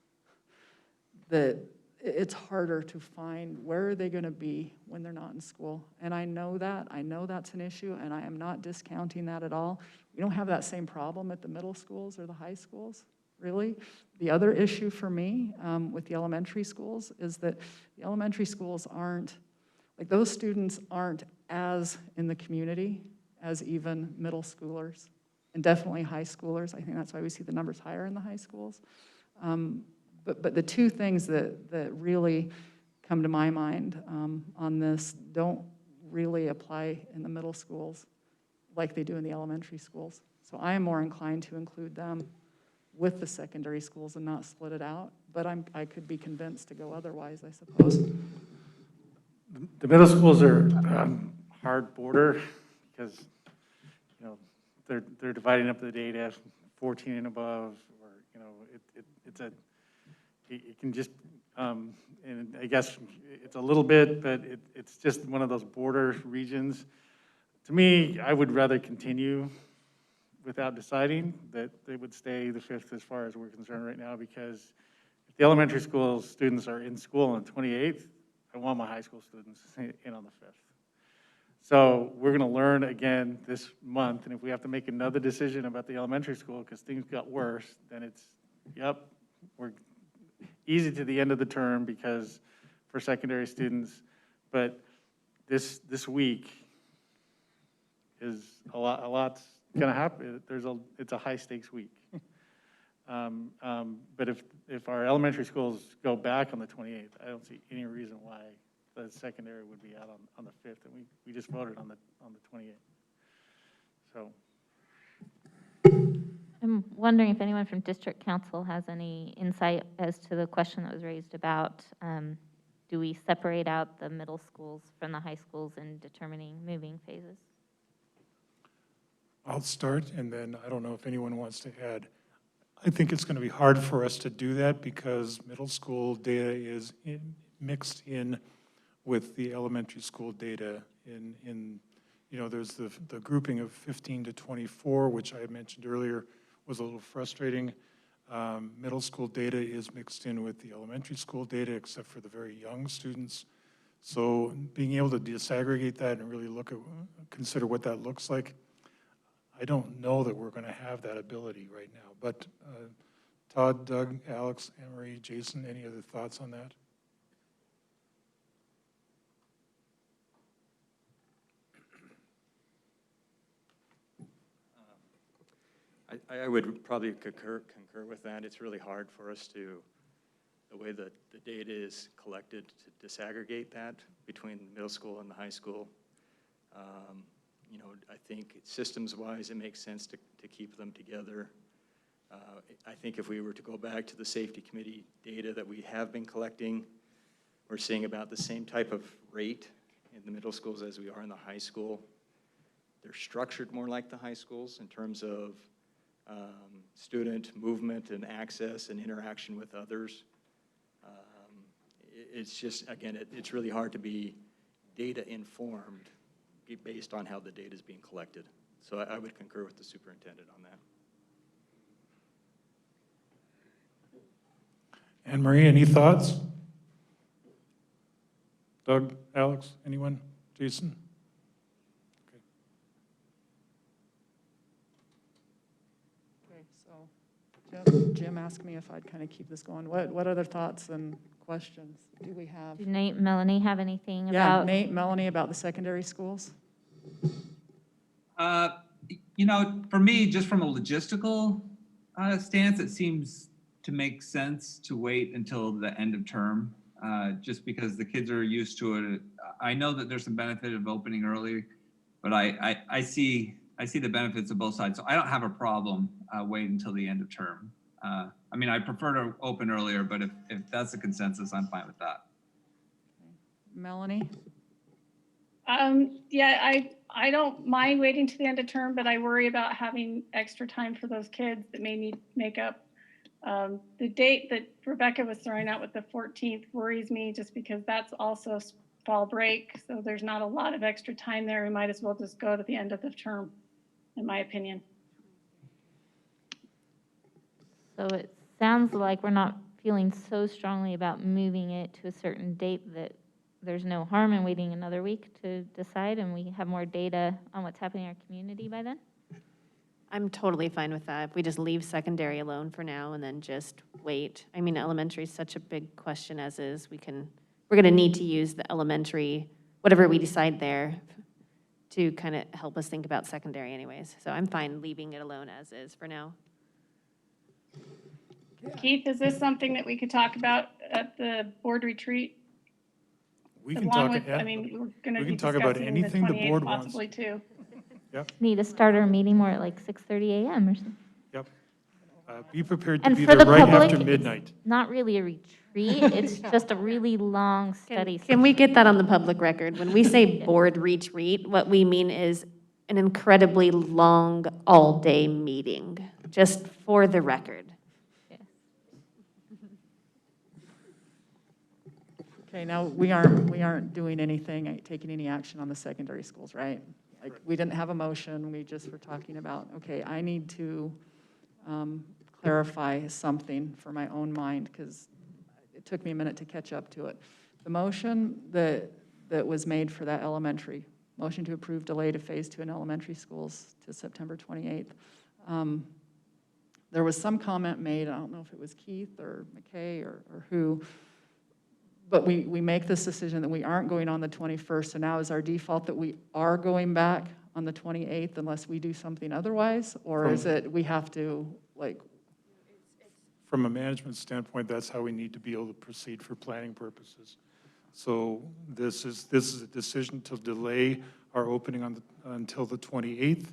that it's harder to find where are they going to be when they're not in school. And I know that's an issue, and I am not discounting that at all. We don't have that same problem at the middle schools or the high schools, really. The other issue for me with the elementary schools is that the elementary schools aren't, like those students aren't as in the community as even middle schoolers, and definitely high schoolers. I think that's why we see the numbers higher in the high schools. But the two things that really come to my mind on this don't really apply in the middle schools like they do in the elementary schools. So I am more inclined to include them with the secondary schools and not split it out. But I could be convinced to go otherwise, I suppose. The middle schools are hard border because, you know, they're dividing up the data 14 and above, or, you know, it can just, and I guess it's a little bit, but it's just one of those border regions. To me, I would rather continue without deciding that they would stay the 5th as far as we're concerned right now, because if the elementary school students are in school on the 28th, I want my high school students in on the 5th. So we're going to learn again this month, and if we have to make another decision about the elementary school because things got worse, then it's, yep, we're easy to the end of the term because for secondary students, but this week is a lot's going to happen. It's a high stakes week. But if our elementary schools go back on the 28th, I don't see any reason why the secondary would be out on the 5th, and we just voted on the 28th. So. I'm wondering if anyone from district council has any insight as to the question that was raised about, do we separate out the middle schools from the high schools in determining moving phases? I'll start, and then I don't know if anyone wants to add. I think it's going to be hard for us to do that because middle school data is mixed in with the elementary school data. In you know, there's the grouping of 15 to 24, which I mentioned earlier, was a little frustrating. Middle school data is mixed in with the elementary school data, except for the very young students. So being able to disaggregate that and really consider what that looks like, I don't know that we're going to have that ability right now. But Todd, Doug, Alex, Emery, Jason, any other thoughts on that? I would probably concur with that. It's really hard for us to, the way that the data is collected, to disaggregate that between the middle school and the high school. You know, I think systems-wise, it makes sense to keep them together. I think if we were to go back to the safety committee data that we have been collecting, we're seeing about the same type of rate in the middle schools as we are in the high school. They're structured more like the high schools in terms of student movement and access and interaction with others. It's just, again, it's really hard to be data informed based on how the data is being collected. So I would concur with the superintendent on that. Anne-Marie, any thoughts? Doug, Alex, anyone? Jason? Jim asked me if I'd kind of keep this going. What other thoughts and questions do we have? Do Nate, Melanie have anything Yeah, about? Nate, Melanie, about the secondary schools? For me, just from a logistical stance, it seems to make sense to wait until the end of term, just because the kids are used to it. I know that there's some benefit of opening early, but I see the benefits of both sides. So I don't have a problem waiting until the end of term. I prefer to open earlier, but if that's the consensus, I'm fine with that. Melanie? Yeah, I don't mind waiting to the end of term, but I worry about having extra time for those kids that may need makeup. The date that Rebecca was throwing out with the 14th worries me just because that's also fall break. So there's not a lot of extra time there. We might as well just go to the end of the term, in my opinion. So it sounds like we're not feeling so strongly about moving it to a certain date that there's no harm in waiting another week to decide, and we have more data on what's happening in our community by then? I'm totally fine with that. If we just leave secondary alone for now and then just wait. I mean, elementary is such a big question as is. We're going to need to use the elementary, whatever we decide there, to kind of help us think about secondary anyways. So I'm fine leaving it alone as is for now. Keith, is this something that we could talk about at the board retreat? We can Along talk, with, I mean, we're going to we be can talk about discussing the anything the 28th board wants. possibly too. Need to start our meeting more at like 6:30 a.m. or something. Yep. Be prepared to And be for there the right public, after it's midnight. not really a retreat, it's just a really long study. Can we get that on the public record? When we say board retreat, what we mean is an incredibly long, all-day meeting, just for the record. Okay, now we aren't doing anything, taking any action on the secondary schools, right? Like, we didn't have a motion, we just were talking about, okay, I need to clarify something for my own mind, because it took me a minute to catch up to it. The motion that was made for that elementary, motion to approve delay to phase 2 in elementary schools to September 28th. There was some comment made, I don't know if it was Keith or McKay or who, but we make this decision that we aren't going on the 21st, so now is our default that we are going back on the 28th unless we do something otherwise? Or is it we have to, like? From a management standpoint, that's how we need to be able to proceed for planning purposes. So this is a decision to delay our opening until the 28th,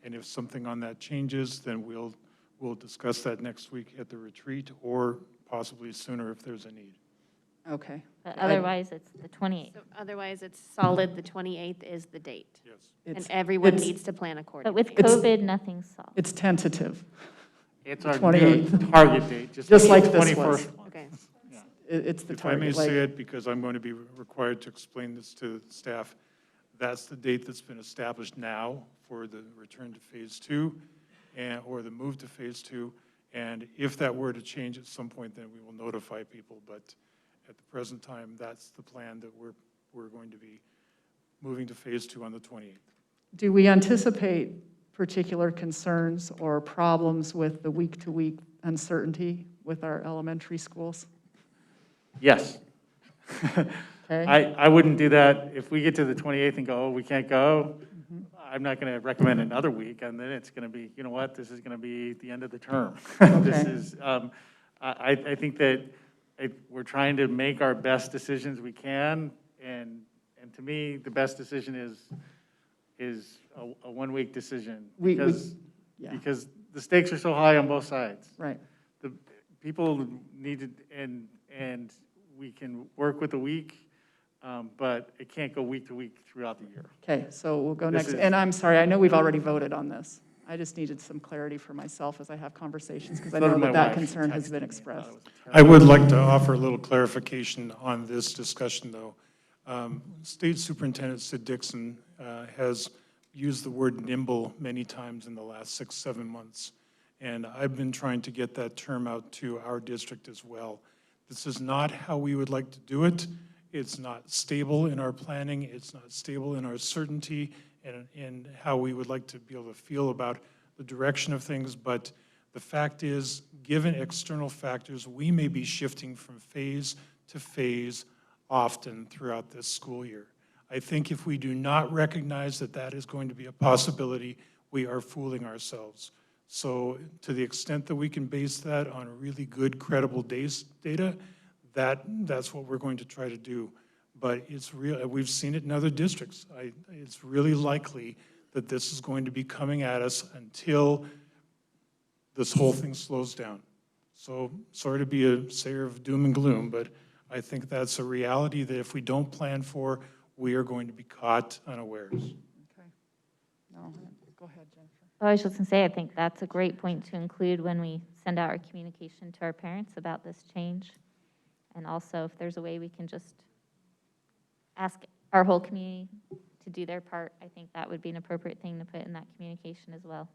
and if something on that changes, then we'll discuss that next week at the retreat, or possibly sooner if there's a need. Okay. But otherwise, it's the 28th. So otherwise, it's solid, the 28th is the date. Yes. And everyone it's- needs to plan But accordingly. with COVID, nothing's solved. It's tentative. It's our 28th. new target date, Just like the this was. 21st one. Okay. It's the If I may target. Like, say it, because I'm going to be required to explain this to staff, that's the date that's been established now for the return to phase 2 or the move to phase 2. And if that were to change at some point, then we will notify people. But at the present time, that's the plan, that we're going to be moving to phase 2 on the 28th. do we anticipate particular concerns or problems with the week-to-week uncertainty with our elementary schools? Yes. Okay. I wouldn't do that if we get to the 28th and go, oh, we can't go. I'm not going to recommend another week, and then it's going to be, you know what, this is going to be the end of the term. This Okay. is, I think that we're trying to make our best decisions we can, and to me, the best decision is a one-week decision, because the stakes are so high on both sides. Right. The people need to, and we can work with a week, but it can't go week to week throughout the year. Okay, so we'll go This next. is- And I'm sorry, I know we've already voted on this. I just needed some clarity for myself as I have conversations, because I So know did my that wife. concern has Texted been me. expressed. I thought it was I would like to offer a little clarification on this discussion, though. State Superintendent Sid Dixon has used the word nimble many times in the last 6-7 months, and I've been trying to get that term out to our district as well. This is not how we would like to do it. It's not stable in our planning. It's not stable in our certainty and in how we would like to be able to feel about the direction of things, but The fact is, given external factors, we may be shifting from phase to phase often throughout this school year. I think if we do not recognize that that is going to be a possibility, we are fooling ourselves. So to the extent that we can base that on really good, credible data, that's what we're going to try to do. But it's real, we've seen it in other districts. It's really likely that this is going to be coming at us until this whole thing slows down. So sorry to be a sayer of doom and gloom, but I think that's a reality that if we don't plan for, we are going to be caught unawares. Okay. No, go ahead, Jennifer. Oh, I was just going to say, I think that's a great point to include when we send out our communication to our parents about this change. And also, if there's a way we can just ask our whole community to do their part, I think that would be an appropriate thing to put in that communication as well.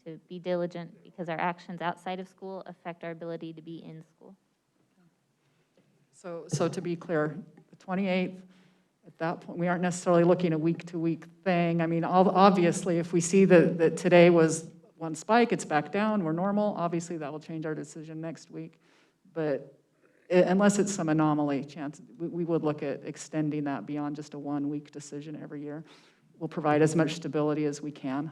To be diligent, because our actions outside of school affect our ability to be in school. So to be clear, the 28th, at that point, we aren't necessarily looking at week-to-week thing. I mean, obviously, if we see that today was one spike, it's back down, we're normal, obviously that will change our decision next week. But unless it's some anomaly chance, we would look at extending that beyond just a 1-week decision every year. We'll provide as much stability as we can,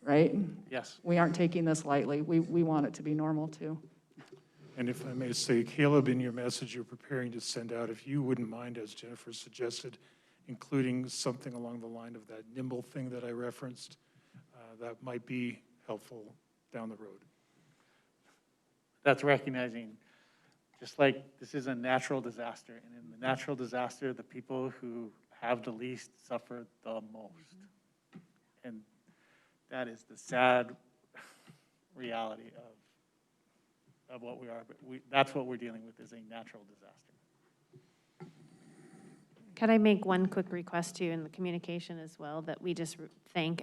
right? Yes. We aren't taking this lightly. We want it to be normal too. And if I may say, Caleb, in your message you're preparing to send out, if you wouldn't mind, as Jennifer suggested, including something along the line of that nimble thing that I referenced, that might be helpful down the road. That's recognizing, just like this is a natural disaster, and in the natural disaster, the people who have the least suffer the most. And that is the sad reality of what we are. But that's what we're dealing with, is a natural disaster. Could I make one quick request to you in the communication as well, that we just thank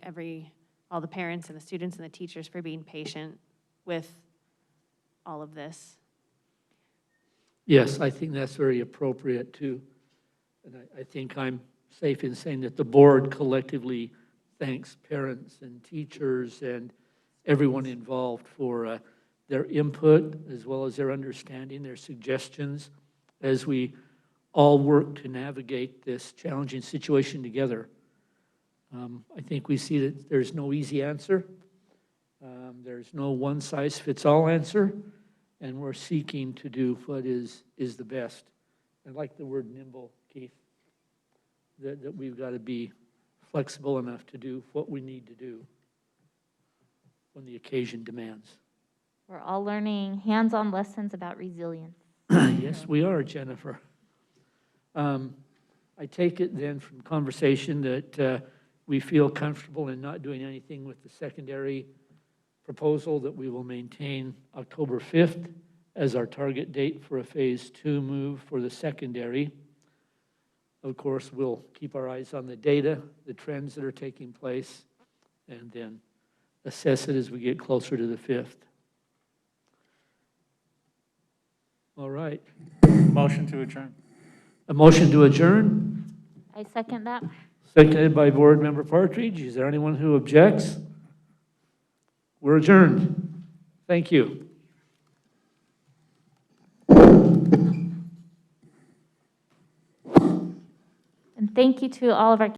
all the parents and the students and the teachers for being patient with all of this? Yes, I think that's very appropriate too. And I think I'm safe in saying that the board collectively thanks parents and teachers and everyone involved for their input, as well as their understanding, their suggestions, as we all work to navigate this challenging situation together. I think we see that there's no easy answer. There's no one-size-fits-all answer, and we're seeking to do what is the best. I like the word nimble, Keith, that we've got to be flexible enough to do what we need to do when the occasion demands. We're all learning hands-on lessons about resilience. Yes, we are, Jennifer. I take it then from conversation that we feel comfortable in not doing anything with the secondary proposal, that we will maintain October 5th as our target date for a phase 2 move for the secondary. Of course, we'll keep our eyes on the data, the trends that are taking place, and then assess it as we get closer to the 5th. All right. Motion to adjourn. A motion to adjourn, I second that. seconded by Board Member Partridge. Is there anyone who objects? We're adjourned. Thank you. And thank you to all of our